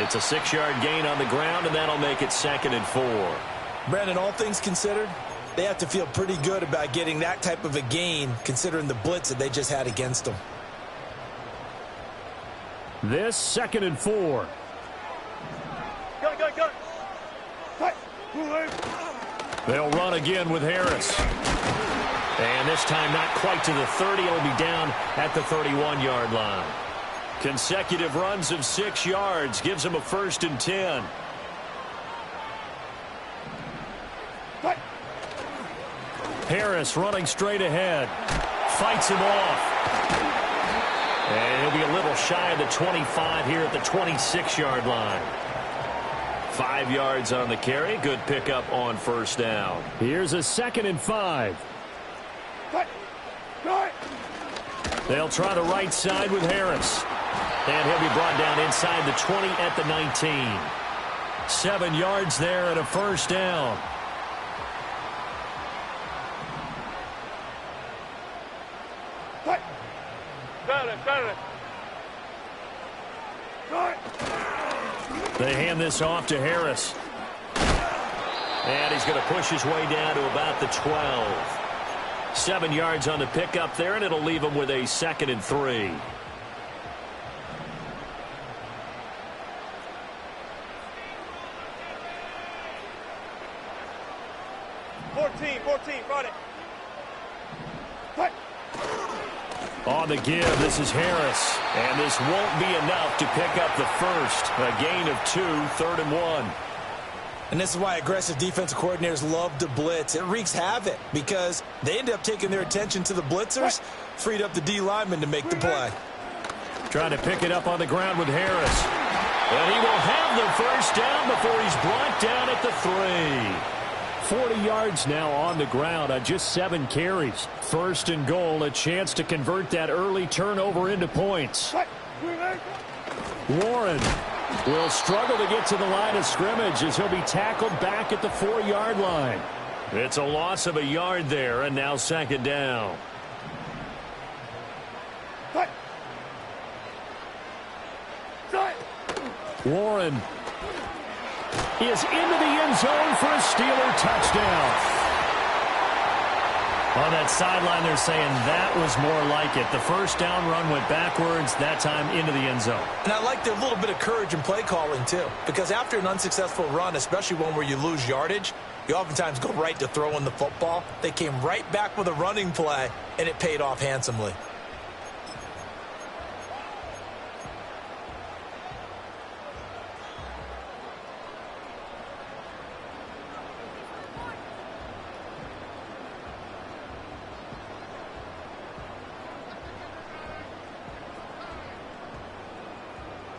It's a 6-yard gain on the ground, and that'll make it 2nd and 4. Brandon, all things considered, they have to feel pretty good about getting that type of a gain, considering the blitz that they just had against them. This 2nd and 4. Go. They'll run again with Harris. And this time not quite to the 30. It'll be down at the 31-yard line. Consecutive runs of 6 yards gives him a 1st and 10. Harris running straight ahead. Fights him off. And he'll be a little shy of the 25 here at the 26-yard line. 5 yards on the carry. Good pickup on 1st down. Here's a 2nd and 5. They'll try the right side with Harris. And he'll be brought down inside the 20 at the 19. 7 yards there and a 1st down. They hand this off to Harris. And he's going to push his way down to about the 12. 7 yards on the pickup there, and it'll leave him with a 2nd and 3. On the give, this is Harris. And this won't be enough to pick up the 1st. A gain of 2, 3rd and 1. And this is why aggressive defensive coordinators love to blitz. It wreaks havoc because they end up taking their attention to the blitzers, freed up the D lineman to make the play. Trying to pick it up on the ground with Harris. And he will have the 1st down before he's brought down at the 3. 40 yards now on the ground on just 7 carries. 1st and goal, a chance to convert that early turnover into points. Warren will struggle to get to the line of scrimmage as he'll be tackled back at the 4-yard line. It's a loss of a yard there, and now 2nd down. Warren is into the end zone for a Steeler touchdown. On that sideline, they're saying that was more like it. The 1st down run went backwards, that time into the end zone. And I like the little bit of courage in play calling, too, because after an unsuccessful run, especially one where you lose yardage, you oftentimes go right to throwing the football. They came right back with a running play, and it paid off handsomely.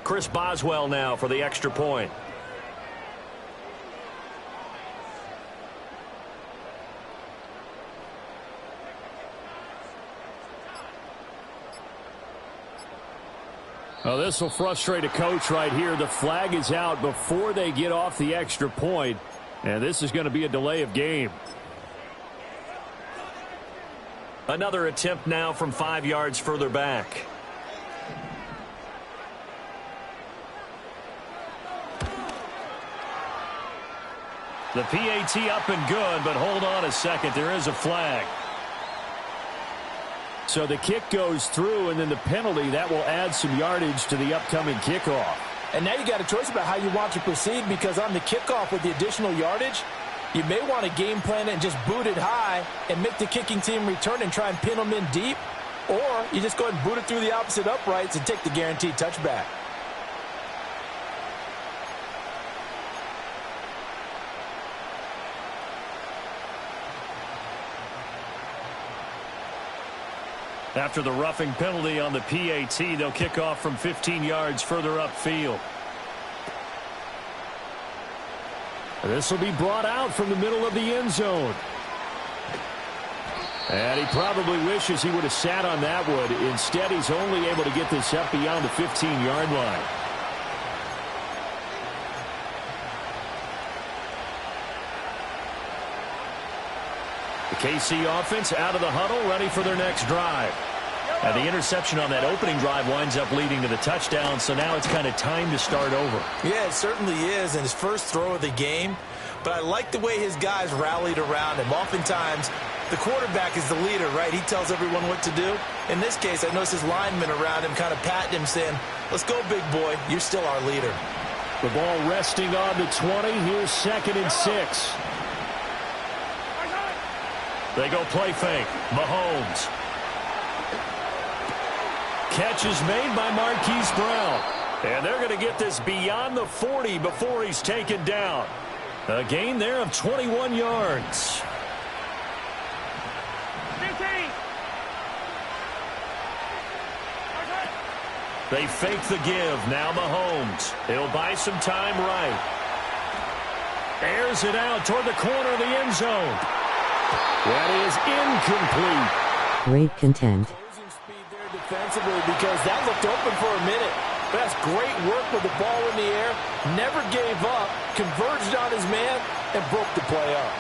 Chris Boswell now for the extra point. Oh, this will frustrate a coach right here. The flag is out before they get off the extra point, and this is going to be a delay of game. Another attempt now from 5 yards further back. The PAT up and good, but hold on a second. There is a flag. So the kick goes through, and then the penalty, that will add some yardage to the upcoming kickoff. And now you got a choice about how you want to proceed, because on the kickoff with the additional yardage, you may want to game plan it and just boot it high and make the kicking team return and try and pin them in deep. Or you just go ahead and boot it through the opposite uprights and take the guaranteed touchback. After the roughing penalty on the PAT, they'll kick off from 15 yards further upfield. This will be brought out from the middle of the end zone. And he probably wishes he would have sat on that one. Instead, he's only able to get this up beyond the 15-yard line. The KC offense out of the huddle, ready for their next drive. And the interception on that opening drive winds up leading to the touchdown, so now it's kind of time to start over. Yeah, it certainly is, and his first throw of the game. But I like the way his guys rallied around him. Oftentimes, the quarterback is the leader, right? He tells everyone what to do. In this case, I noticed his linemen around him kind of patting him, saying, let's go, big boy. You're still our leader. The ball resting on the 20. Here's 2nd and 6. They go play fake. Mahomes. Catch is made by Marquise Brown. And they're going to get this beyond the 40 before he's taken down. A gain there of 21 yards. 15. They fake the give. Now Mahomes. He'll buy some time right. Airs it out toward the corner of the end zone. That is incomplete. Great content. Losing speed there defensively because that looked open for a minute. That's great work with the ball in the air. Never gave up. Converged on his man and broke the play up.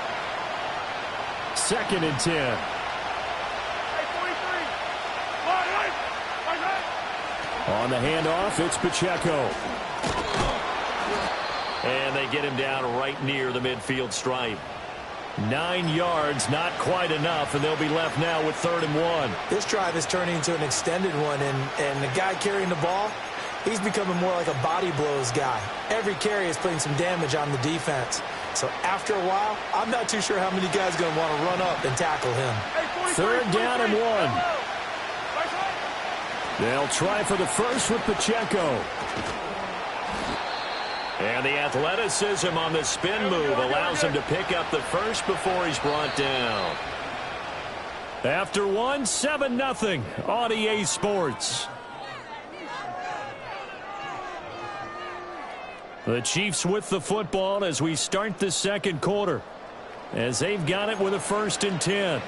2nd and 10. Hey, 43. Right. On the handoff, it's Pacheco. And they get him down right near the midfield stripe. 9 yards, not quite enough, and they'll be left now with 3rd and 1. This drive is turning into an extended one, and the guy carrying the ball, he's becoming more like a body blows guy. Every carry is putting some damage on the defense. So after a while, I'm not too sure how many guys are going to want to run up and tackle him. Hey, 3rd down and 1. They'll try for the first with Pacheco. And the athleticism on the spin move allows him to pick up the first before he's brought down. After 1, 7-0 on EA Sports. The Chiefs with the football as we start the 2nd quarter, as they've got it with a 1st and 10.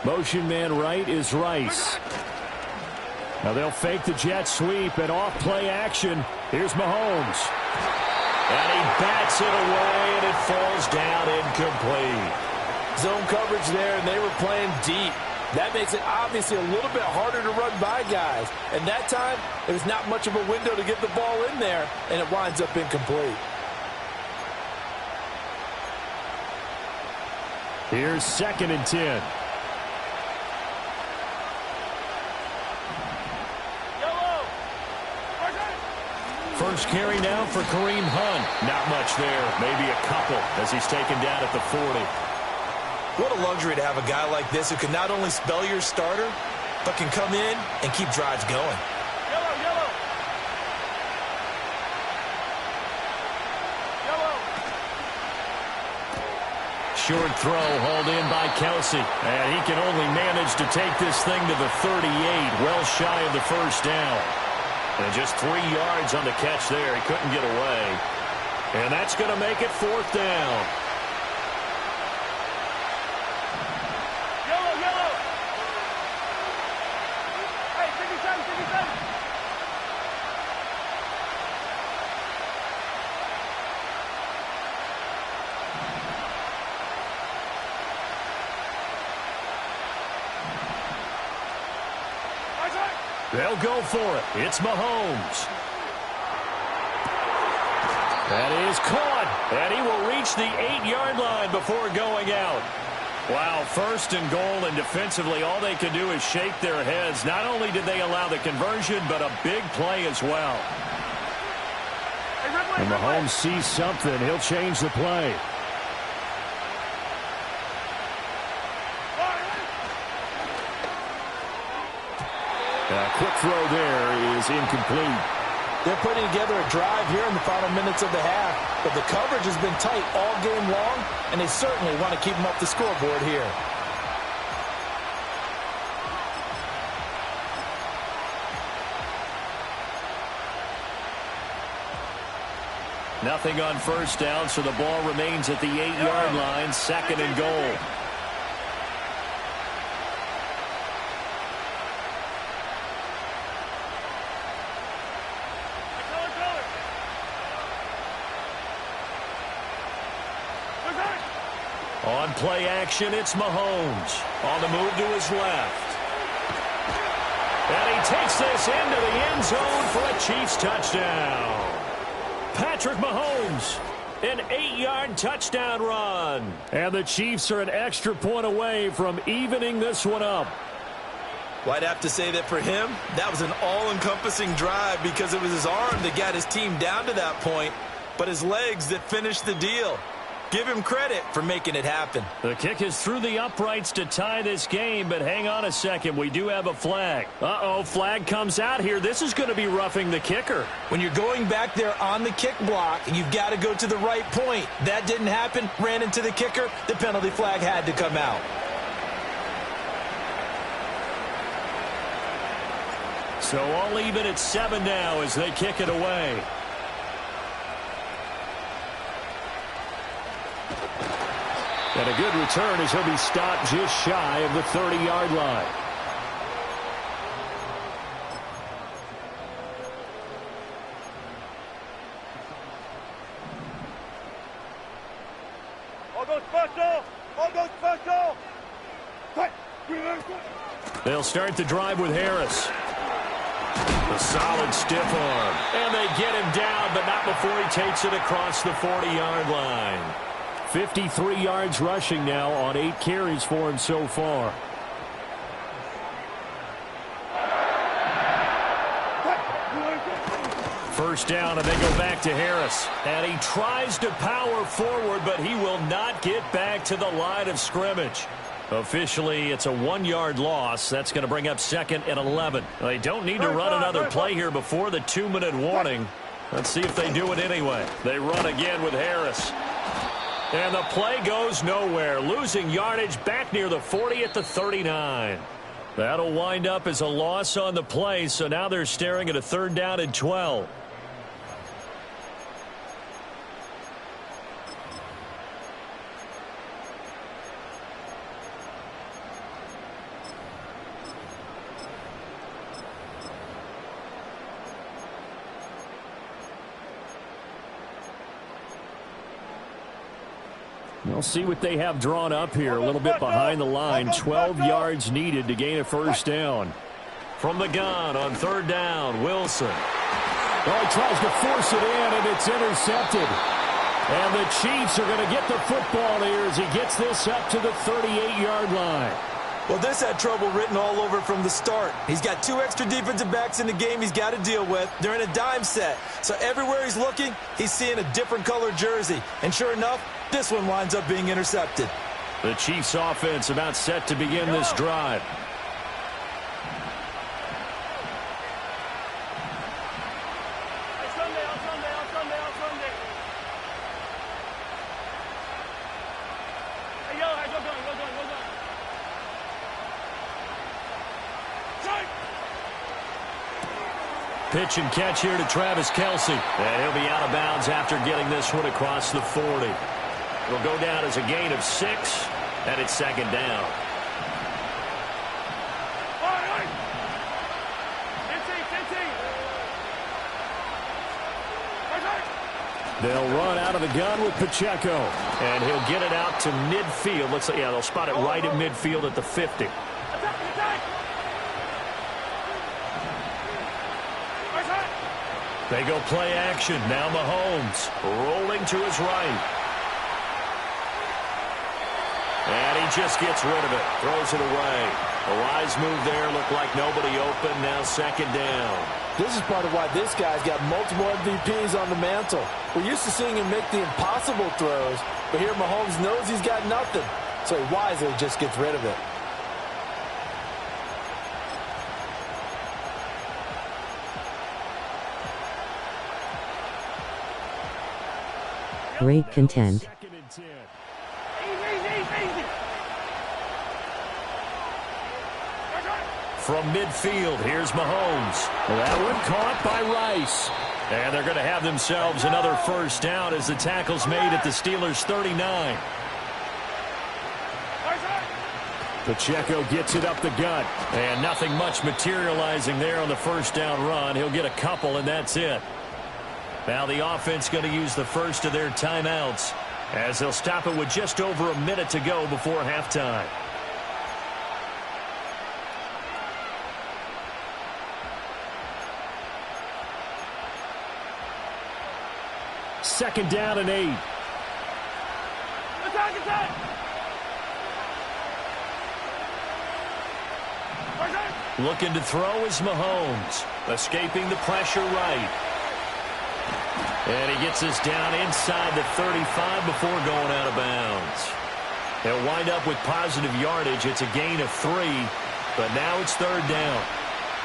Motion man right is Rice. Now they'll fake the jet sweep and off play action. Here's Mahomes. And he bats it away and it falls down incomplete. Zone coverage there, and they were playing deep. That makes it obviously a little bit harder to run by guys. And that time, there was not much of a window to get the ball in there, and it winds up incomplete. Here's 2nd and 10. First carry now for Kareem Hunt. Not much there. Maybe a couple as he's taken down at the 40. What a luxury to have a guy like this who can not only spell your starter, but can come in and keep drives going. Yellow. Short throw hauled in by Kelsey. And he can only manage to take this thing to the 38, well shy of the first down. And just 3 yards on the catch there. He couldn't get away. And that's going to make it 4th down. Yellow. Hey, 57. They'll go for it. It's Mahomes. That is caught. And he will reach the 8-yard line before going out. Wow, 1st and goal, and defensively all they can do is shake their heads. Not only did they allow the conversion, but a big play as well. And Mahomes sees something. He'll change the play. Quick throw there is incomplete. They're putting together a drive here in the final minutes of the half, but the coverage has been tight all game long, and they certainly want to keep them up the scoreboard here. Nothing on first down, so the ball remains at the 8-yard line, 2nd and goal. On play action, it's Mahomes. On the move to his left. And he takes this into the end zone for a Chiefs touchdown. Patrick Mahomes An 8-yard touchdown run. And the Chiefs are an extra point away from evening this one up. Well, I'd have to say that for him, that was an all-encompassing drive because it was his arm that got his team down to that point, but his legs that finished the deal. Give him credit for making it happen. The kick is through the uprights to tie this game, but hang on a second. We do have a flag. Uh-oh, flag comes out here. This is going to be roughing the kicker. When you're going back there on the kick block, you've got to go to the right point. That didn't happen. Ran into the kicker. The penalty flag had to come out. So all even at 7 now as they kick it away. And a good return as he'll be stopped just shy of the 30-yard line. All goes special! All goes special! They'll start the drive with Harris. A solid stiff arm. And they get him down, but not before he takes it across the 40-yard line. 53 yards rushing now on 8 carries for him so far. First down, and they go back to Harris. And he tries to power forward, but he will not get back to the line of scrimmage. Officially, it's a 1-yard loss. That's going to bring up 2nd and 11. They don't need to run another play here before the 2-minute warning. Let's see if they do it anyway. They run again with Harris. And the play goes nowhere, losing yardage back near the 40 at the 39. That'll wind up as a loss on the play, so now they're staring at a 3rd down and 12. We'll see what they have drawn up here. A little bit behind the line. 12 yards needed to gain a 1st down. From the gun on 3rd down, Wilson. Oh, he tries to force it in, and it's intercepted. And the Chiefs are going to get the football here as he gets this up to the 38-yard line. Well, this had trouble written all over from the start. He's got 2 extra defensive backs in the game he's got to deal with. They're in a dime set. So everywhere he's looking, he's seeing a different color jersey. And sure enough, this one winds up being intercepted. The Chiefs offense about set to begin this drive. Pitch and catch here to Travis Kelce. And he'll be out of bounds after getting this one across the 40. It'll go down as a gain of 6, and it's 2nd down. They'll run out of the gun with Pacheco. And he'll get it out to midfield. Looks like, yeah, they'll spot it right at midfield at the 50. They go play action. Now Mahomes rolling to his right. And he just gets rid of it. Throws it away. A wise move there. Looked like nobody open. Now 2nd down. This is part of why this guy's got multiple MVPs on the mantle. We're used to seeing him make the impossible throws, but here Mahomes knows he's got nothing, so he wisely just gets rid of it. Great content. From midfield, here's Mahomes. That one caught by Rice. And they're going to have themselves another 1st down as the tackle's made at the Steelers' 39. Pacheco gets it up the gut. And nothing much materializing there on the 1st down run. He'll get a couple, and that's it. Now the offense going to use the first of their timeouts as they'll stop it with just over a minute to go before halftime. 2nd down and 8. Attack, attack! Looking to throw is Mahomes. Escaping the pressure right. And he gets this down inside the 35 before going out of bounds. They'll wind up with positive yardage. It's a gain of 3, but now it's 3rd down.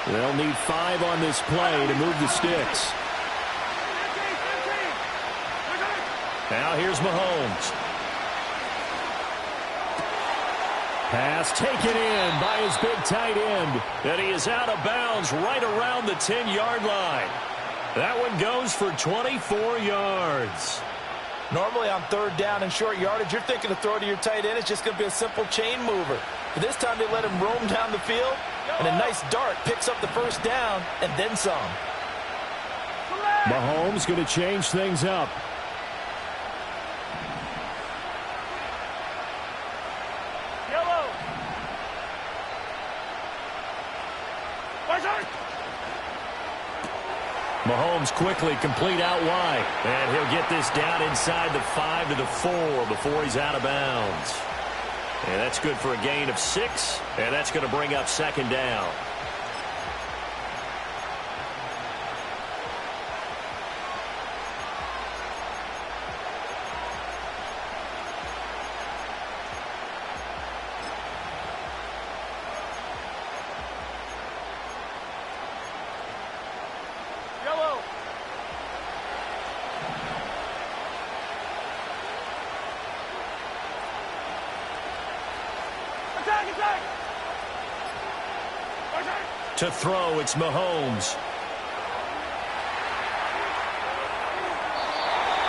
They'll need 5 on this play to move the sticks. Now here's Mahomes. Pass taken in by his big tight end. And he is out of bounds right around the 10-yard line. That one goes for 24 yards. Normally on 3rd down and short yardage, you're thinking to throw to your tight end. It's just going to be a simple chain mover. But this time they let him roam down the field, and a nice dart picks up the 1st down and then some. Mahomes going to change things up. Yellow! Mahomes quickly complete out wide. And he'll get this down inside the 5 to the 4 before he's out of bounds. And that's good for a gain of 6. And that's going to bring up 2nd down. To throw, it's Mahomes.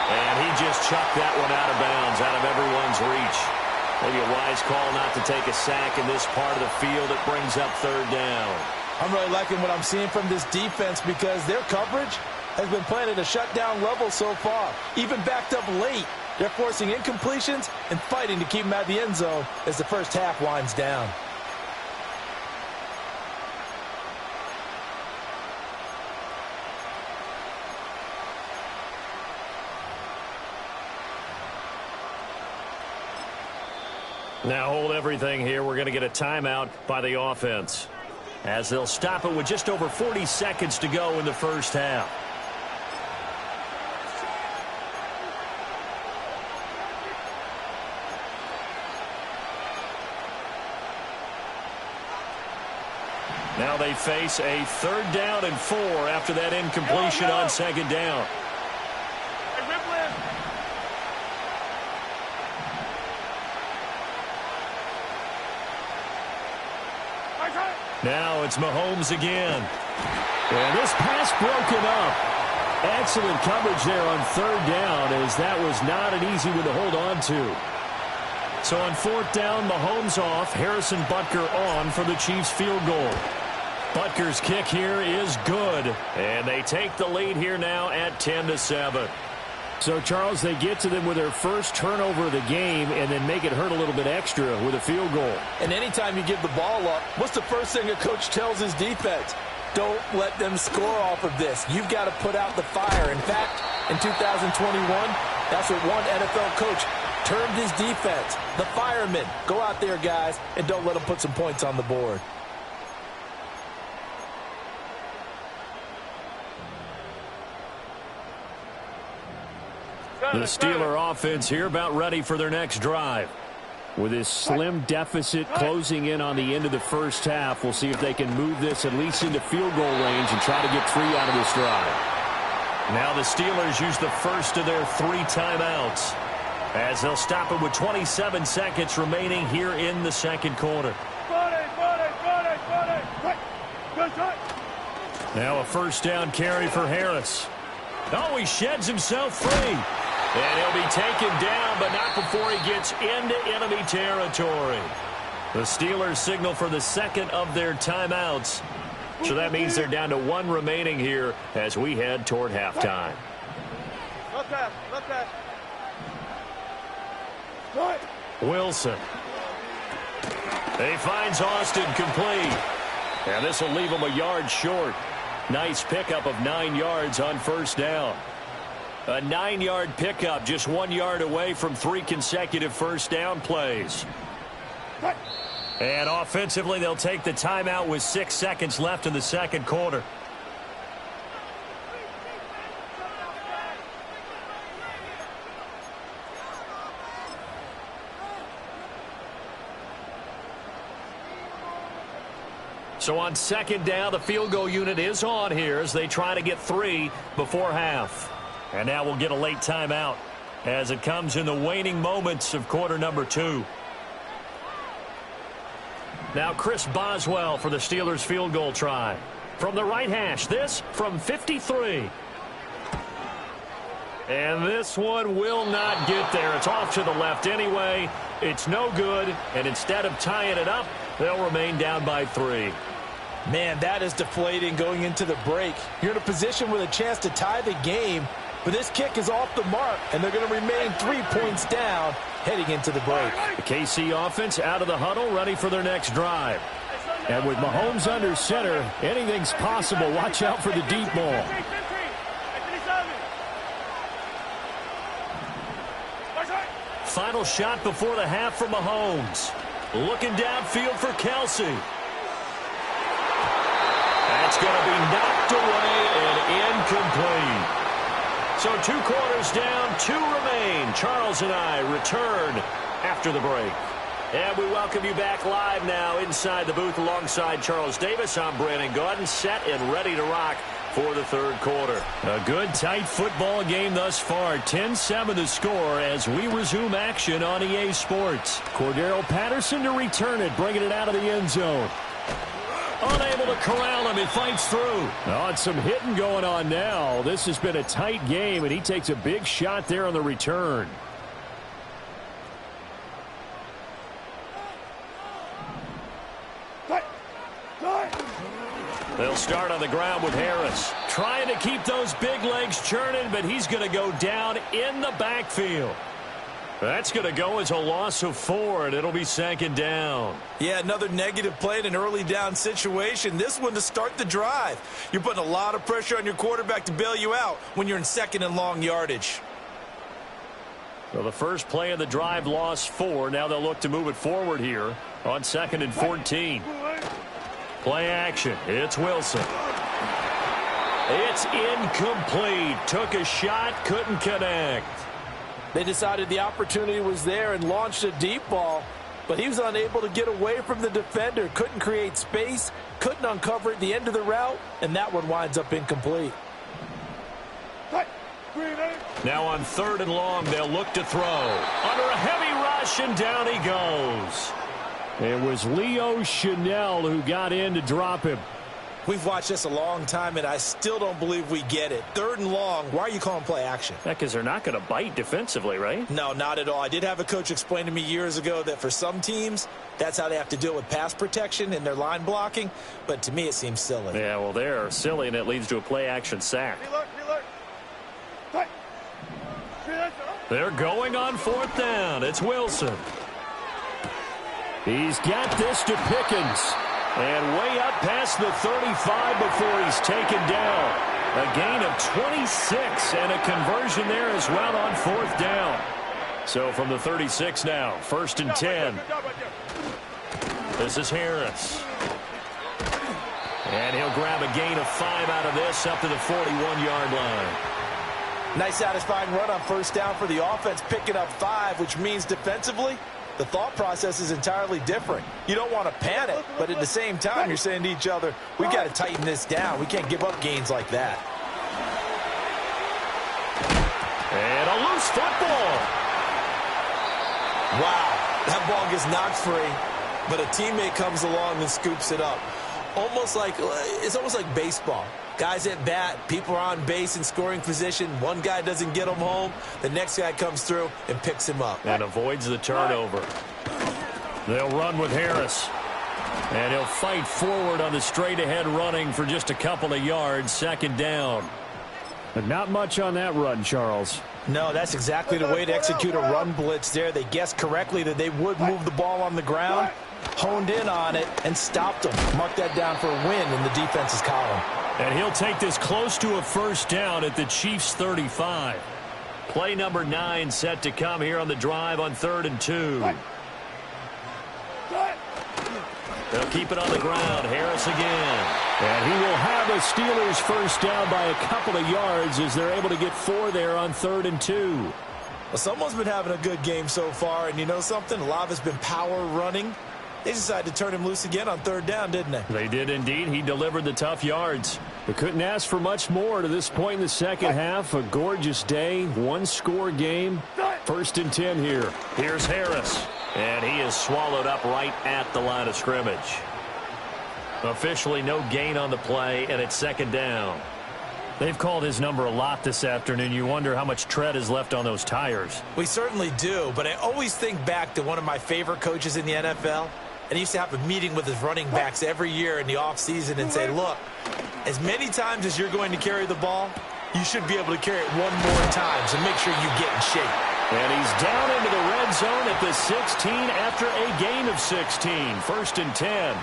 And he just chucked that one out of bounds, out of everyone's reach. Maybe a wise call not to take a sack in this part of the field. It brings up 3rd down. I'm really liking what I'm seeing from this defense because their coverage has been playing at a shutdown level so far. Even backed up late, they're forcing incompletions and fighting to keep them out of the end zone as the first half winds down. Now hold everything here. We're going to get a timeout by the offense, as they'll stop it with just over 40 seconds to go in the first half. Now they face a 3rd down and 4 after that incompletion on 2nd down. Now it's Mahomes again. And this pass broken up. Excellent coverage there on 3rd down, as that was not an easy one to hold on to. So on 4th down, Mahomes off, Harrison Butker on for the Chiefs field goal. Butker's kick here is good, and they take the lead here now at 10-7. So, Charles, they get to them with their first turnover of the game and then make it hurt a little bit extra with a field goal. And anytime you give the ball up, what's the first thing a coach tells his defense? Don't let them score off of this. You've got to put out the fire. In fact, in 2021, that's what one NFL coach termed his defense. The firemen. Go out there, guys, and don't let them put some points on the board. The Steeler offense here about ready for their next drive. With this slim deficit closing in on the end of the first half, we'll see if they can move this at least into field goal range and try to get 3 out of this drive. Now the Steelers use the first of their 3 timeouts, as they'll stop it with 27 seconds remaining here in the 2nd quarter. Now a 1st down carry for Harris. Oh, he sheds himself free. And he'll be taken down, but not before he gets into enemy territory. The Steelers signal for the 2nd of their timeouts. So that means they're down to 1 remaining here as we head toward halftime. Wilson. He finds Austin complete. And this will leave him a yard short. Nice pickup of 9 yards on 1st down. A 9-yard pickup, just 1 yard away from 3 consecutive first down plays. And offensively, they'll take the timeout with 6 seconds left in the second quarter. So on second down, the field goal unit is on here as they try to get 3 before half. And now we'll get a late timeout as it comes in the waning moments of quarter number 2. Now Chris Boswell for the Steelers field goal try. From the right hash, this from 53. And this one will not get there. It's off to the left anyway. It's no good. And instead of tying it up, they'll remain down by 3. Man, that is deflating going into the break. You're in a position with a chance to tie the game, but this kick is off the mark, and they're going to remain 3 points down heading into the break. The KC offense out of the huddle, ready for their next drive. And with Mahomes under center, anything's possible. Watch out for the deep ball. Final shot before the half for Mahomes. Looking downfield for Kelsey. That's going to be knocked away and incomplete. So 2 quarters down, 2 remain. Charles and I return after the break. And we welcome you back live now inside the booth alongside Charles Davis. I'm Brandon Gaudin, set and ready to rock for the third quarter. A good, tight football game thus far. 10-7 the score as we resume action on EA Sports. Cordero Patterson to return it, bringing it out of the end zone. Unable to corral him. He fights through. Oh, and some hitting going on now. This has been a tight game, and he takes a big shot there on the return. They'll start on the ground with Harris. Trying to keep those big legs churning, but he's going to go down in the backfield. That's going to go as a loss of 4, and it'll be second down. Yeah, another negative play in an early down situation. This one to start the drive. You're putting a lot of pressure on your quarterback to bail you out when you're in second and long yardage. So the first play of the drive lost 4. Now they'll look to move it forward here on 2nd and 14. Play action. It's Wilson. It's incomplete. Took a shot, couldn't connect. They decided the opportunity was there and launched a deep ball, but he was unable to get away from the defender, couldn't create space, couldn't uncover at the end of the route, and that one winds up incomplete. Now on 3rd and long, they'll look to throw. Under a heavy rush, and down he goes. It was Leo Chanel who got in to drop him. We've watched this a long time, and I still don't believe we get it. 3rd and long, why are you calling play action? Because they're not going to bite defensively, right? No, not at all. I did have a coach explain to me years ago that for some teams, that's how they have to deal with pass protection and their line blocking, but to me it seems silly. Yeah, well, they're silly, and it leads to a play action sack. They're going on 4th down. It's Wilson. He's got this to Pickens. And way up past the 35 before he's taken down. A gain of 26 and a conversion there as well on 4th down. So from the 36 now, 1st and 10. This is Harris. And he'll grab a gain of 5 out of this up to the 41-yard line. Nice satisfying run on 1st down for the offense, picking up 5, which means defensively, the thought process is entirely different. You don't want to panic, but at the same time, you're saying to each other, we've got to tighten this down. We can't give up gains like that. And a loose football. Wow, that ball gets knocked free, but a teammate comes along and scoops it up. It's almost like baseball. Guys at bat, people are on base in scoring position. One guy doesn't get him home. The next guy comes through and picks him up. And avoids the turnover. They'll run with Harris. And he'll fight forward on the straight-ahead running for just a couple of yards. 2nd down. But not much on that run, Charles. No, that's exactly the way to execute a run blitz there. They guessed correctly that they would move the ball on the ground, honed in on it, and stopped them. Mark that down for a win in the defense's column. And he'll take this close to a 1st down at the Chiefs' 35. Play number 9 set to come here on the drive on 3rd and 2. They'll keep it on the ground. Harris again. And he will have a Steelers first down by a couple of yards as they're able to get 4 there on 3rd and 2. Well, someone's been having a good game so far, and you know something? A lot of it's been power running. They decided to turn him loose again on 3rd down, didn't they? They did indeed. He delivered the tough yards. We couldn't ask for much more to this point in the second half. A gorgeous day, one-score game. 1st and 10 here. Here's Harris. And he is swallowed up right at the line of scrimmage. Officially no gain on the play, and it's 2nd down. They've called his number a lot this afternoon. You wonder how much tread is left on those tires. We certainly do, but I always think back to one of my favorite coaches in the NFL. And he used to have a meeting with his running backs every year in the offseason and say, look, as many times as you're going to carry the ball, you should be able to carry it one more time, so make sure you get in shape. And he's down into the red zone at the 16 after a gain of 16. 1st and 10.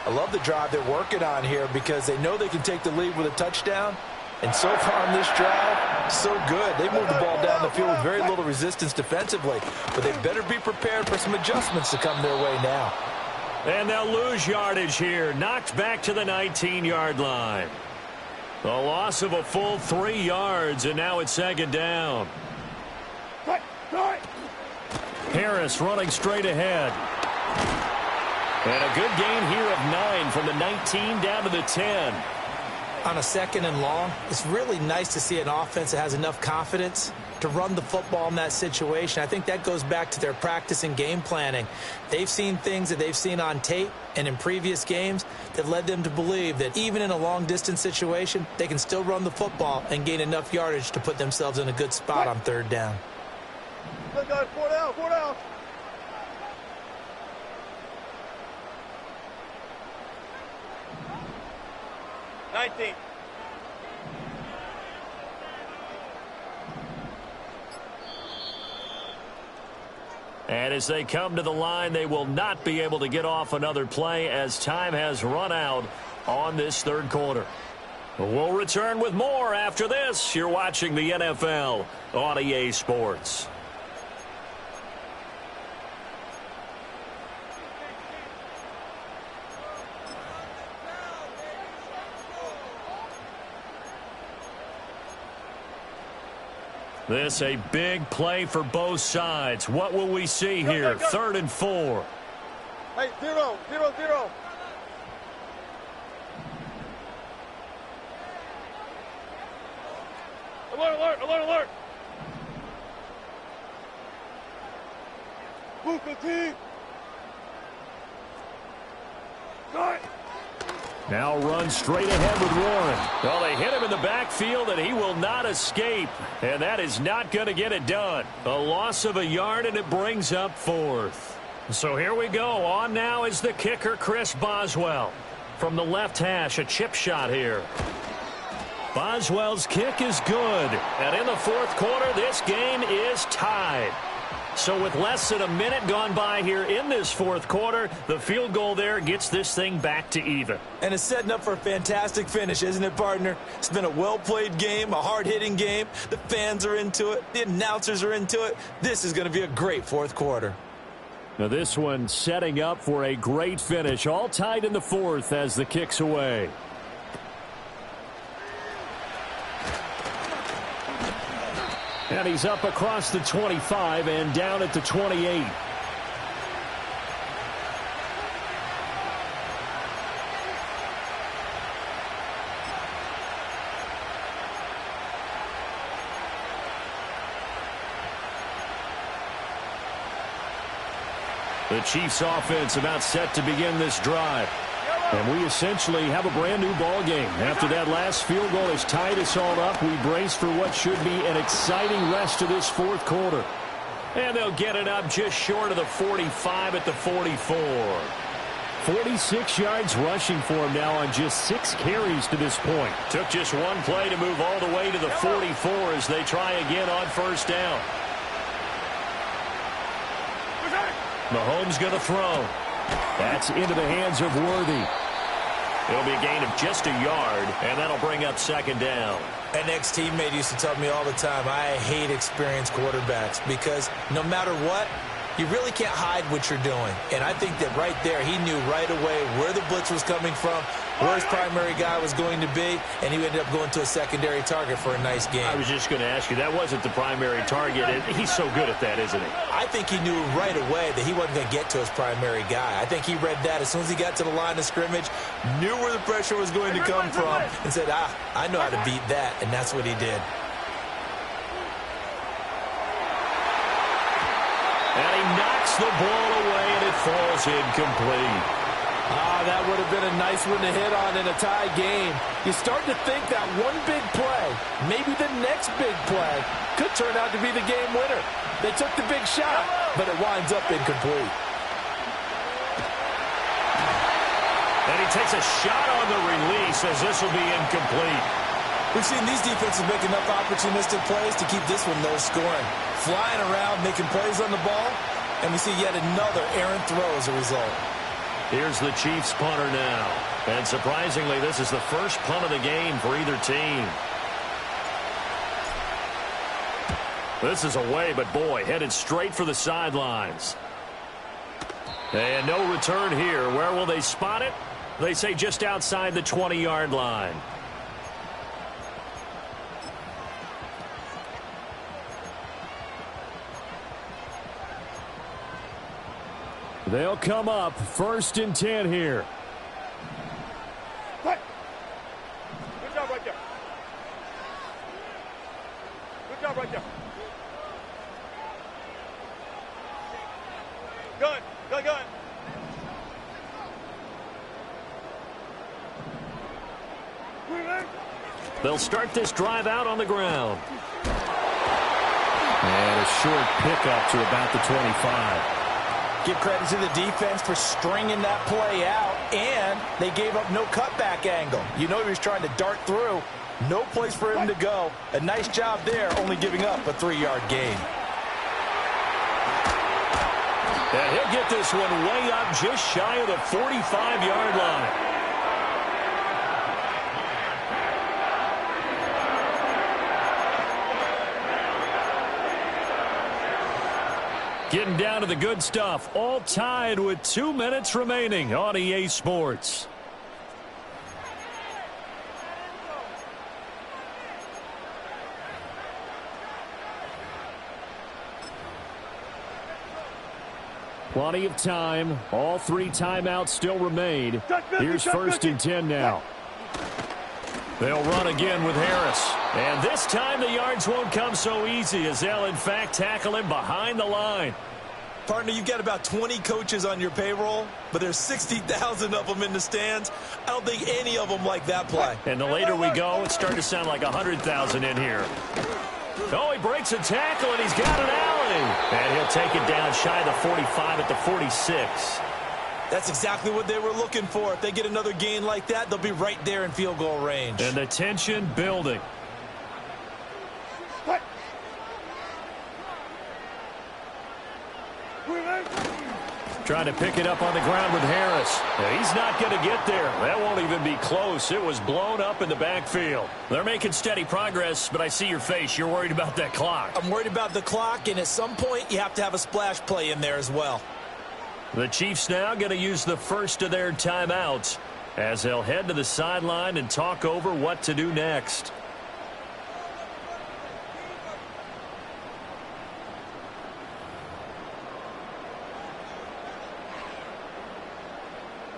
I love the drive they're working on here because they know they can take the lead with a touchdown. And so far on this drive, so good. They moved the ball down the field with very little resistance defensively. But they better be prepared for some adjustments to come their way now. And they'll lose yardage here. Knocked back to the 19-yard line. A loss of a full 3 yards, and now it's 2nd down. Harris running straight ahead. And a good gain here of 9 from the 19 down to the 10. On a 2nd and long, it's really nice to see an offense that has enough confidence to run the football in that situation. I think that goes back to their practice and game planning. They've seen things that they've seen on tape and in previous games that led them to believe that even in a long-distance situation, they can still run the football and gain enough yardage to put themselves in a good spot on 3rd down. Let's go, 4 down, 4 down. And as they come to the line, they will not be able to get off another play as time has run out on this 3rd quarter. We'll return with more after this. You're watching the NFL on EA Sports. This a big play for both sides. What will we see here? 3rd and 4. Hey, 0, 0, 0. Alert, alert, alert, alert. Move the team. Start. Now run straight ahead with Warren. Well, they hit him in the backfield, and he will not escape. And that is not going to get it done. A loss of a yard, and it brings up 4th. So here we go. On now is the kicker, Chris Boswell. From the left hash, a chip shot here. Boswell's kick is good. And in the 4th quarter, this game is tied. So with less than a minute gone by here in this 4th quarter, the field goal there gets this thing back to even. And it's setting up for a fantastic finish, isn't it, partner? It's been a well-played game, a hard-hitting game. The fans are into it. The announcers are into it. This is going to be a great 4th quarter. Now this one setting up for a great finish. All tied in the 4th as the kick's away. And he's up across the 25 and down at the 28. The Chiefs offense about set to begin this drive. And we essentially have a brand new ball game. After that last field goal has tied us all up, we brace for what should be an exciting rest of this 4th quarter. And they'll get it up just short of the 45 at the 44. 46 yards rushing for him now on just 6 carries to this point. Took just one play to move all the way to the 44 as they try again on 1st down. Mahomes going to throw. That's into the hands of Worthy. It'll be a gain of just a yard, and that'll bring up 2nd down. An ex-teammate used to tell me all the time, I hate experienced quarterbacks because no matter what, you really can't hide what you're doing. And I think that right there, he knew right away where the blitz was coming from, where his primary guy was going to be, and he ended up going to a secondary target for a nice game. I was just going to ask you, that wasn't the primary target. He's so good at that, isn't he? I think he knew right away that he wasn't going to get to his primary guy. I think he read that as soon as he got to the line of scrimmage, knew where the pressure was going to come from, and said, I know how to beat that, and that's what he did. And he knocks the ball away, and it falls incomplete. That would have been a nice one to hit on in a tie game. You start to think that one big play, maybe the next big play, could turn out to be the game winner. They took the big shot, but it winds up incomplete. And he takes a shot on the release as this will be incomplete. We've seen these defenses make enough opportunistic plays to keep this one low scoring. Flying around, making plays on the ball, and we see yet another errant throw as a result. Here's the Chiefs punter now. And surprisingly, this is the first punt of the game for either team. This is away, but boy, headed straight for the sidelines. And no return here. Where will they spot it? They say just outside the 20-yard line. They'll come up 1st and 10 here. Good job right there. Good job right there. Good. Good, good. They'll start this drive out on the ground. And a short pickup to about the 25. Give credit to the defense for stringing that play out, and they gave up no cutback angle. You know he was trying to dart through. No place for him to go. A nice job there, only giving up a 3-yard gain. And he'll get this one way up just shy of the 45-yard line. Getting down to the good stuff. All tied with 2 minutes remaining on EA Sports. Plenty of time. All 3 timeouts still remain. Here's 1st and 10 now. They'll run again with Harris. And this time the yards won't come so easy as they'll, in fact, tackle him behind the line. Partner, you've got about 20 coaches on your payroll, but there's 60,000 of them in the stands. I don't think any of them like that play. And the later we go, it's starting to sound like 100,000 in here. Oh, he breaks a tackle, and he's got an alley. And he'll take it down shy of the 45 at the 46. That's exactly what they were looking for. If they get another gain like that, they'll be right there in field goal range. And the tension building. Trying to pick it up on the ground with Harris. He's not going to get there. That won't even be close. It was blown up in the backfield. They're making steady progress, but I see your face. You're worried about that clock. I'm worried about the clock, and at some point, you have to have a splash play in there as well. The Chiefs now going to use the first of their timeouts as they'll head to the sideline and talk over what to do next.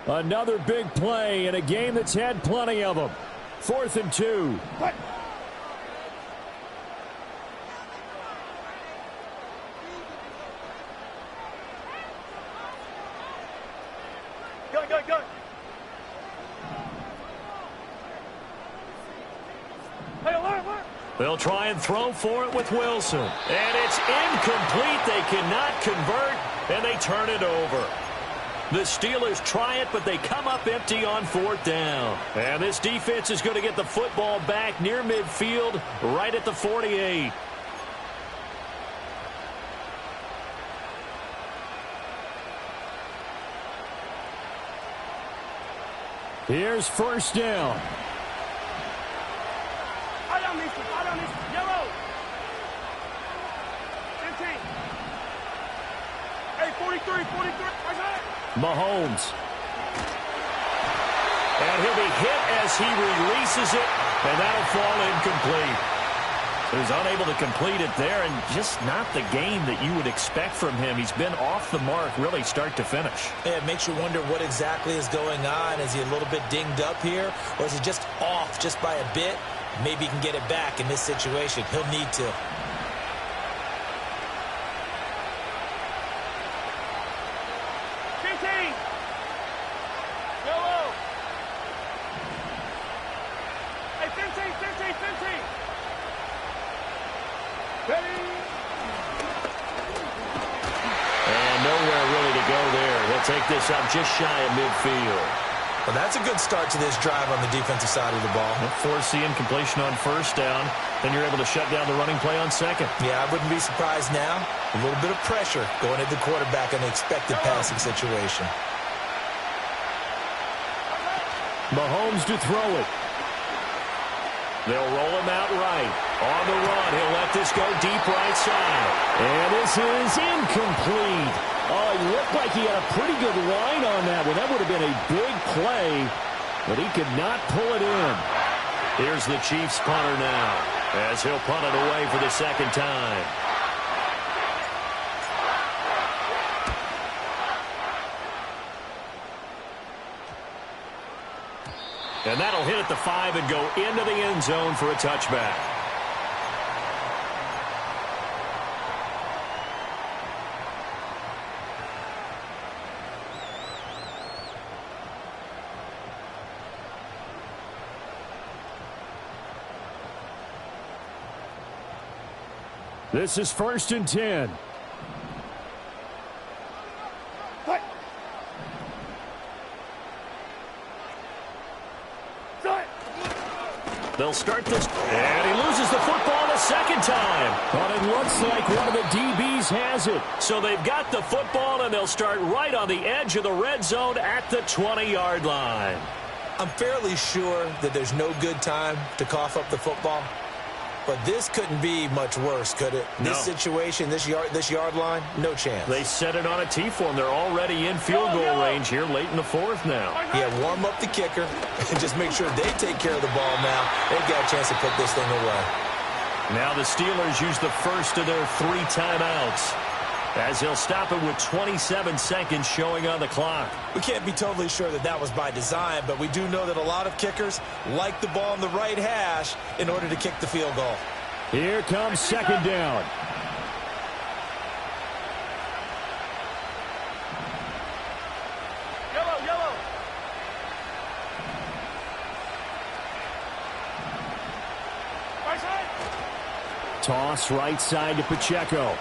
Another big play in a game that's had plenty of them. 4th and 2. Go. Hey, alert. They'll try and throw for it with Wilson. And it's incomplete. They cannot convert, and they turn it over. The Steelers try it, but they come up empty on 4th down. And this defense is going to get the football back near midfield, right at the 48. Here's 1st down. these two. Fall down these two. Yellow. 15. Hey, 43, 43. Right side. Mahomes. And he'll be hit as he releases it, and that'll fall incomplete. So he's unable to complete it there, and just not the game that you would expect from him. He's been off the mark, really, start to finish. Yeah, it makes you wonder what exactly is going on. Is he a little bit dinged up here, or is he just off just by a bit? Maybe he can get it back in this situation. He'll need to. Take this up just shy of midfield. Well, that's a good start to this drive on the defensive side of the ball. Force the incompletion on first down. Then you're able to shut down the running play on second. Yeah, I wouldn't be surprised now. A little bit of pressure going at the quarterback in the expected passing situation. Mahomes to throw it. They'll roll him out right. On the run, he'll let this go deep right side. And this is incomplete. Oh, he looked like he had a pretty good line on that one. That would have been a big play, but he could not pull it in. Here's the Chiefs punter now, as he'll punt it away for the second time. And that'll hit at the 5 and go into the end zone for a touchback. This is 1st and 10. They'll start this, and he loses the football the second time. But it looks like one of the DBs has it. So they've got the football, and they'll start right on the edge of the red zone at the 20-yard line. I'm fairly sure that there's no good time to cough up the football. But this couldn't be much worse, could it? No. This situation, this yard line, no chance. They set it on a T-form. They're already in field goal range here late in the 4th now. Yeah, warm up the kicker and just make sure they take care of the ball now. They've got a chance to put this thing away. Now the Steelers use the first of their 3 timeouts, as he'll stop it with 27 seconds showing on the clock. We can't be totally sure that that was by design, but we do know that a lot of kickers like the ball in the right hash in order to kick the field goal. Here comes 2nd down. Yellow. Right side. Toss right side to Pacheco.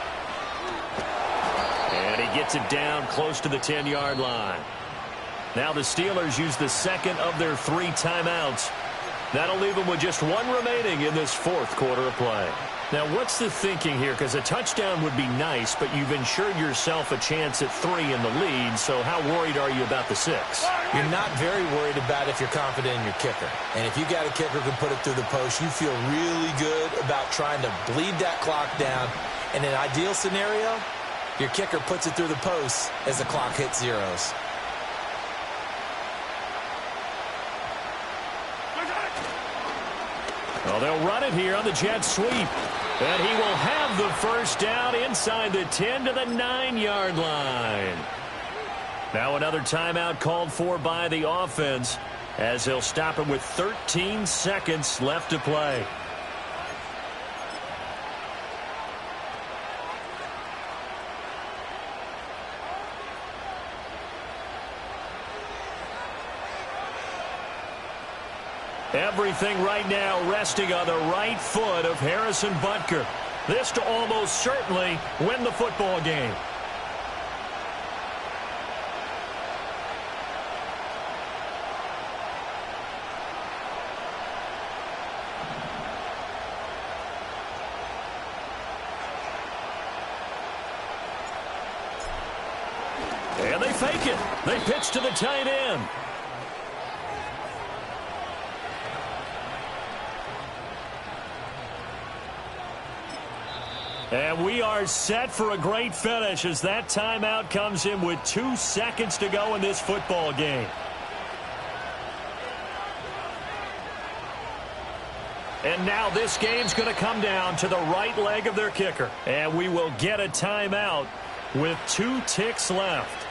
And he gets it down close to the 10-yard line. Now the Steelers use the second of their 3 timeouts. That'll leave them with just 1 remaining in this 4th quarter of play. Now, what's the thinking here? Because a touchdown would be nice, but you've ensured yourself a chance at 3 in the lead, so how worried are you about the 6? You're not very worried about if you're confident in your kicker. And if you got a kicker who can put it through the post, you feel really good about trying to bleed that clock down. In an ideal scenario, your kicker puts it through the post as the clock hits zeros. Well, they'll run it here on the jet sweep. And he will have the first down inside the 10 to the 9-yard line. Now another timeout called for by the offense, as they'll stop it with 13 seconds left to play. Everything right now resting on the right foot of Harrison Butker. This to almost certainly win the football game. And they fake it. They pitch to the tight end. And we are set for a great finish as that timeout comes in with 2 seconds to go in this football game. And now this game's going to come down to the right leg of their kicker. And we will get a timeout with 2 ticks left.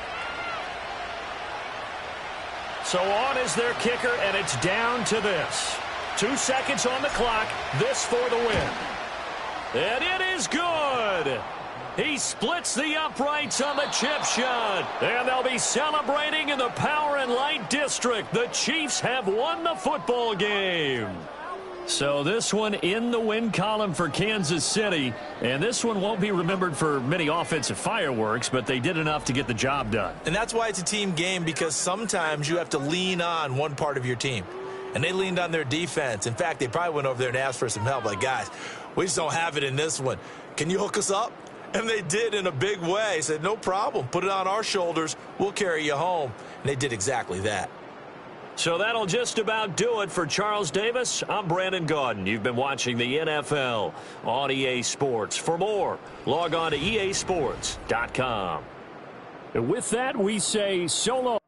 So on is their kicker, and it's down to this. 2 seconds on the clock. This for the win. And it is good. He splits the uprights on the chip shot. And they'll be celebrating in the Power and Light District. The Chiefs have won the football game. So this one in the win column for Kansas City. And this one won't be remembered for many offensive fireworks, but they did enough to get the job done. And that's why it's a team game, because sometimes you have to lean on one part of your team. And they leaned on their defense. In fact, they probably went over there and asked for some help. Like, guys, we just don't have it in this one. Can you hook us up? And they did in a big way. Said, no problem. Put it on our shoulders. We'll carry you home. And they did exactly that. So that'll just about do it for Charles Davis. I'm Brandon Gaudin. You've been watching the NFL on EA Sports. For more, log on to easports.com. And with that, we say so long.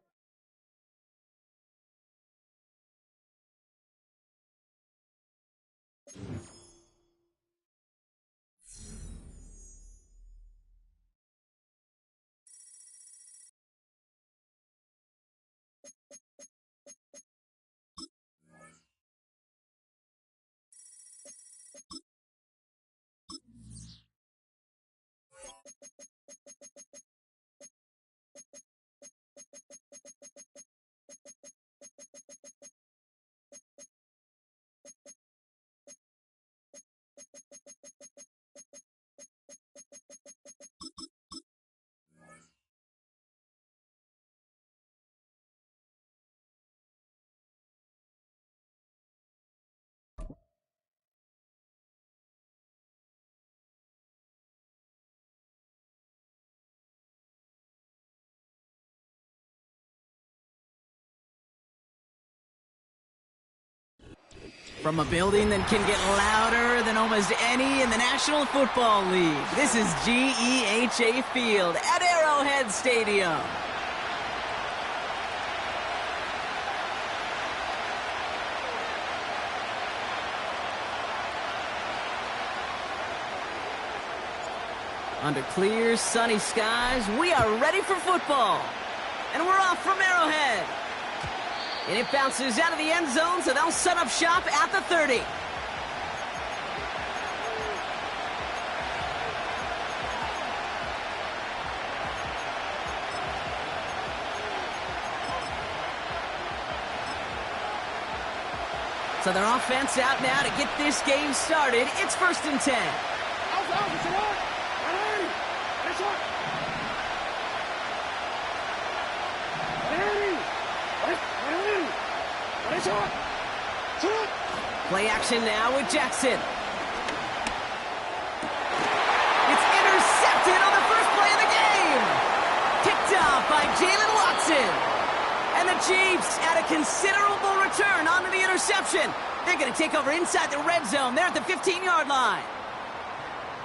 From a building that can get louder than almost any in the National Football League, this is GEHA Field at Arrowhead Stadium. Under clear, sunny skies, we are ready for football. And we're off from Arrowhead. And it bounces out of the end zone, so they'll set up shop at the 30. So their offense out now to get this game started. It's 1st and 10. Play action now with Jackson. It's intercepted on the first play of the game. Picked off by Jalen Watson. And the Chiefs add a considerable return onto the interception. They're going to take over inside the red zone. They're at the 15-yard line.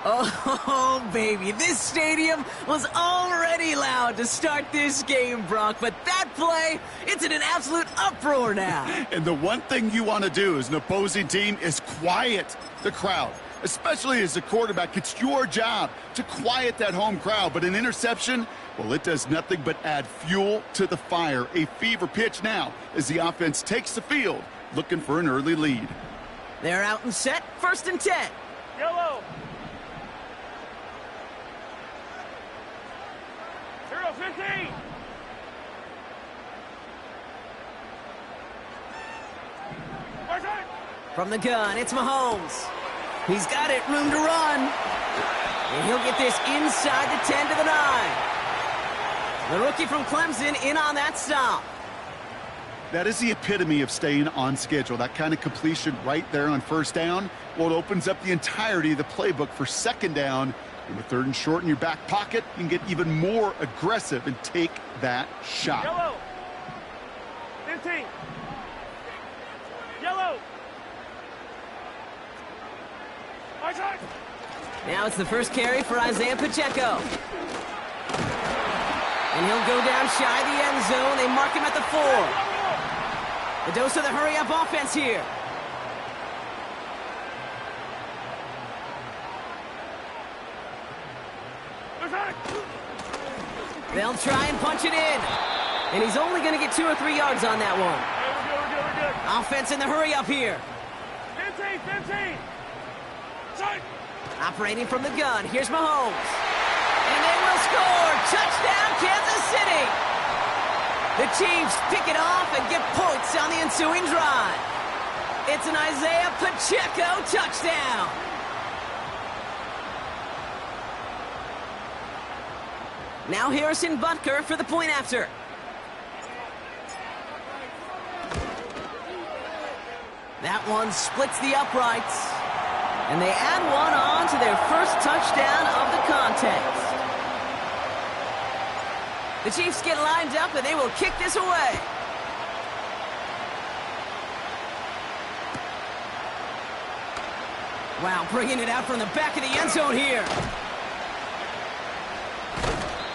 Oh, baby, this stadium was already loud to start this game, Brock, but that play, it's in an absolute uproar now. And the one thing you want to do as an opposing team is quiet the crowd, especially as a quarterback. It's your job to quiet that home crowd, but an interception, well, it does nothing but add fuel to the fire. A fever pitch now as the offense takes the field, looking for an early lead. They're out and set, 1st and 10. Yellow. 0-15. From the gun, it's Mahomes. He's got it, room to run. And he'll get this inside the 10 to the 9. The rookie from Clemson in on that stop. That is the epitome of staying on schedule. That kind of completion right there on 1st down. Well, it opens up the entirety of the playbook for 2nd down. And with 3rd and short in your back pocket, you can get even more aggressive and take that shot. Yellow. 15. Yellow. Now it's the first carry for Isaiah Pacheco. And he'll go down shy of the end zone. They mark him at the 4. The dose of the hurry-up offense here. They'll try and punch it in. And he's only going to get 2 or 3 yards on that one. We're good. Offense in the hurry-up here. 15. Operating from the gun. Here's Mahomes. And they will score. Touchdown, Kansas City. The Chiefs pick it off and get points on the ensuing drive. It's an Isaiah Pacheco touchdown. Now Harrison Butker for the point after. That one splits the uprights. And they add one on to their first touchdown of the contest. The Chiefs get lined up and they will kick this away. Wow, bringing it out from the back of the end zone here.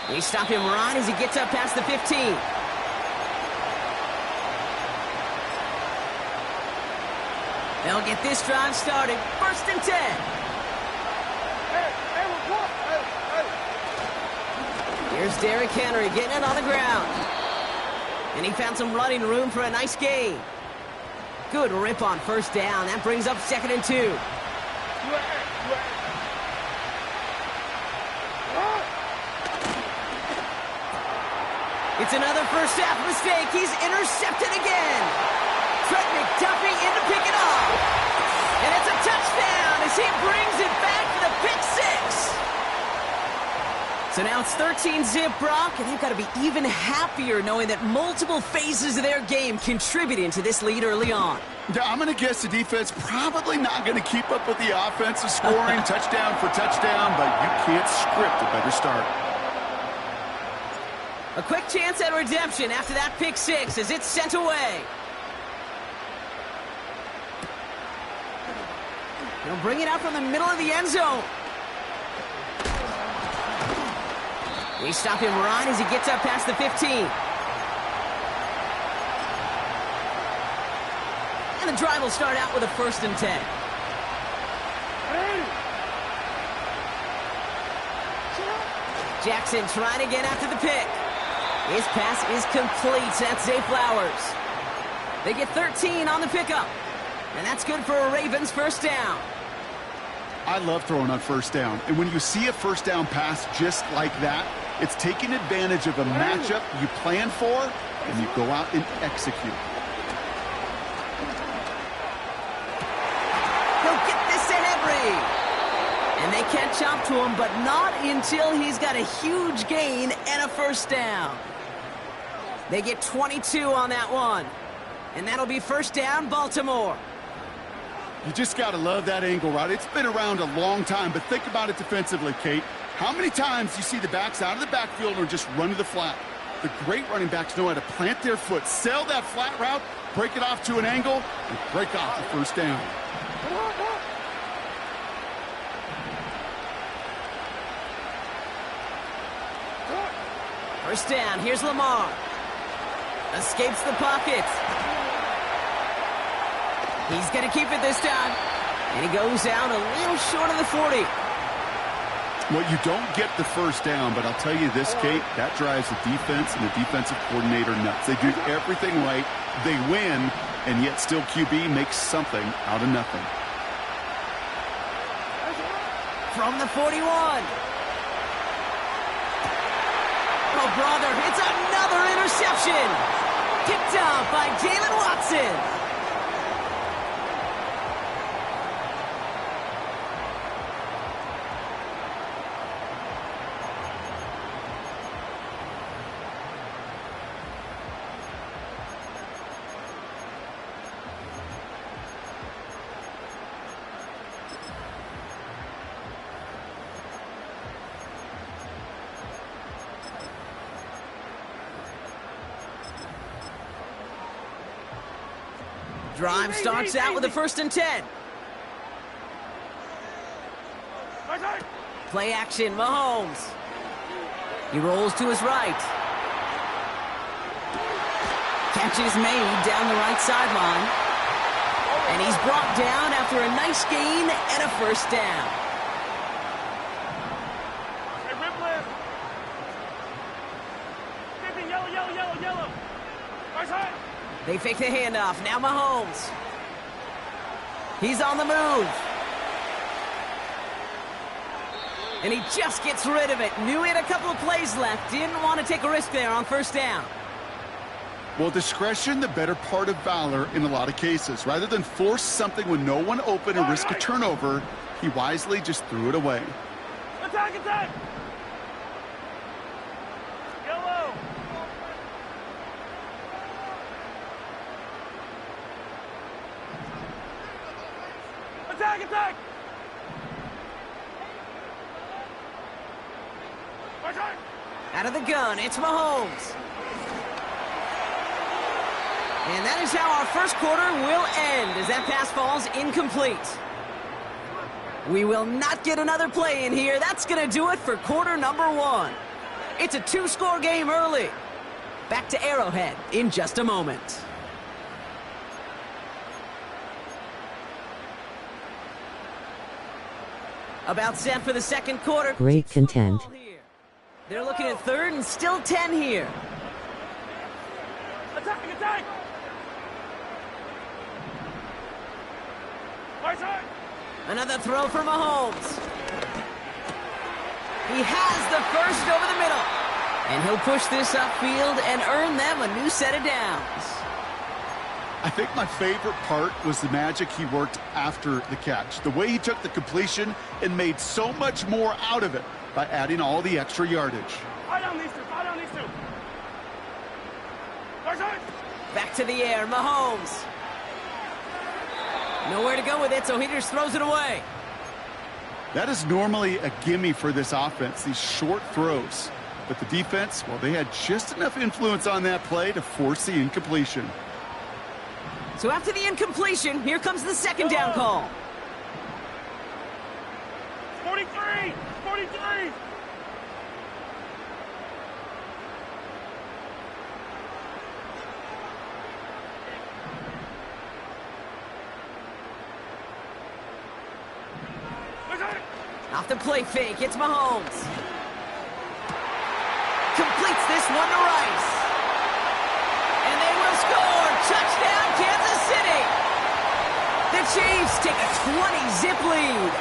They stop him right as he gets up past the 15. They'll get this drive started. 1st and 10. Here's Derrick Henry getting it on the ground. And he found some running room for a nice gain. Good rip on 1st down. That brings up 2nd and 2. It's another first half mistake. He's intercepted again. Trent McDuffie in to pick it off. And it's a touchdown as he brings it back for the pick 6. So now it's 13-zip, Brock, and they've got to be even happier knowing that multiple phases of their game contributed to this lead early on. Yeah, I'm going to guess the defense probably not going to keep up with the offensive scoring touchdown for touchdown, but you can't script a better start. A quick chance at redemption after that pick 6 as it's sent away. He'll bring it out from the middle of the end zone. They stop him right as he gets up past the 15. And the drive will start out with a 1st and 10. Jackson trying to get after the pick. His pass is complete. That's Zay Flowers. They get 13 on the pickup. And that's good for a Ravens 1st down. I love throwing on 1st down. And when you see a 1st down pass just like that, it's taking advantage of a matchup you plan for, and you go out and execute. He'll get this to Henry. And they catch up to him, but not until he's got a huge gain and a 1st down. They get 22 on that one. And that'll be 1st down, Baltimore. You just got to love that angle route. It's been around a long time, but think about it defensively, Kate. How many times do you see the backs out of the backfield or just run to the flat? The great running backs know how to plant their foot, sell that flat route, break it off to an angle, and break off the 1st down. First down, here's Lamar. Escapes the pocket. He's going to keep it this time. And he goes down a little short of the 40. Well, you don't get the 1st down, but I'll tell you this, Kate, that drives the defense and the defensive coordinator nuts. They do everything right. They win, and yet still QB makes something out of nothing. From the 41. Oh, brother, it's another interception. Picked off by Jalen Watson. Drive starts out with a 1st and 10. Play action, Mahomes. He rolls to his right. Catch is made down the right sideline. And he's brought down after a nice gain and a first down. Hey, Ripley. 50, yellow, yellow, yellow, yellow. Right side. They fake the handoff. Now Mahomes. He's on the move. And he just gets rid of it. Knew he had a couple of plays left. Didn't want to take a risk there on first down. Well, discretion, the better part of valor in a lot of cases. Rather than force something when no one open and risk a turnover, he wisely just threw it away. Attack, attack. Yellow. Attack, attack. Right side. Out of the gun, it's Mahomes. And that is how our first quarter will end as that pass falls incomplete. We will not get another play in here. That's going to do it for quarter number one. It's a two-score game early. Back to Arrowhead in just a moment. About set for the second quarter. Great content. They're looking at third and still 10 here. Attack, attack. Right side. Another throw for Mahomes. He has the first over the middle. And he'll push this upfield and earn them a new set of downs. I think my favorite part was the magic he worked after the catch. The way he took the completion and made so much more out of it by adding all the extra yardage. Fire down these two. Fire down these two. Right side. Back to the air, Mahomes. Nowhere to go with it, so he just throws it away. That is normally a gimme for this offense, these short throws. But the defense, well, they had just enough influence on that play to force the incompletion. So after the incompletion, here comes the second down call. 43. 43. Off the play fake, it's Mahomes. Completes this one to Rice. And they will score. Touchdown, Kansas City. The Chiefs take a 20-zip lead.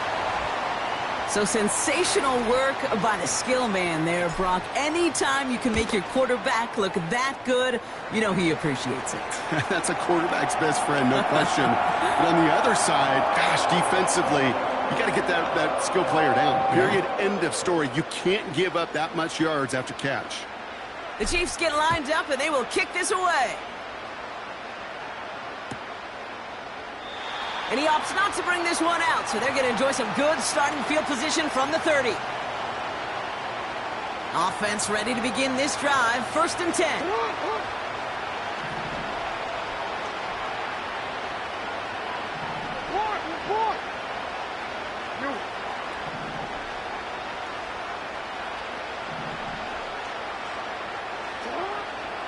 So sensational work by the skill man there, Brock. Anytime you can make your quarterback look that good, you know he appreciates it. That's a quarterback's best friend, no question. But on the other side, gosh, defensively, you got to get that skill player down. Period. End of story. You can't give up that much yards after catch. The Chiefs get lined up, and they will kick this away. And he opts not to bring this one out, so they're going to enjoy some good starting field position from the 30. Offense ready to begin this drive. 1st and 10.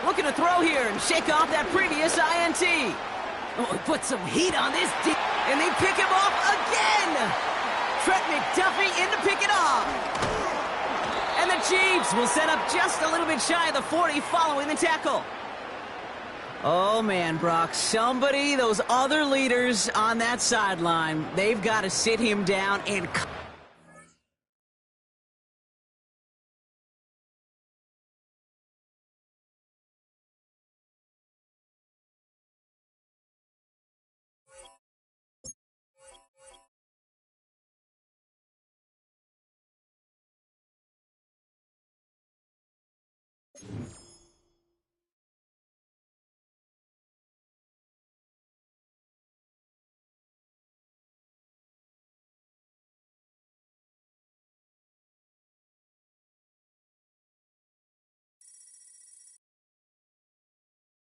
Looking to throw here and shake off that previous INT. Oh, put some heat on this deep. And they pick him off again. Trent McDuffie in to pick it off. And the Chiefs will set up just a little bit shy of the 40 following the tackle. Oh, man, Brock, those other leaders on that sideline, they've got to sit him down and...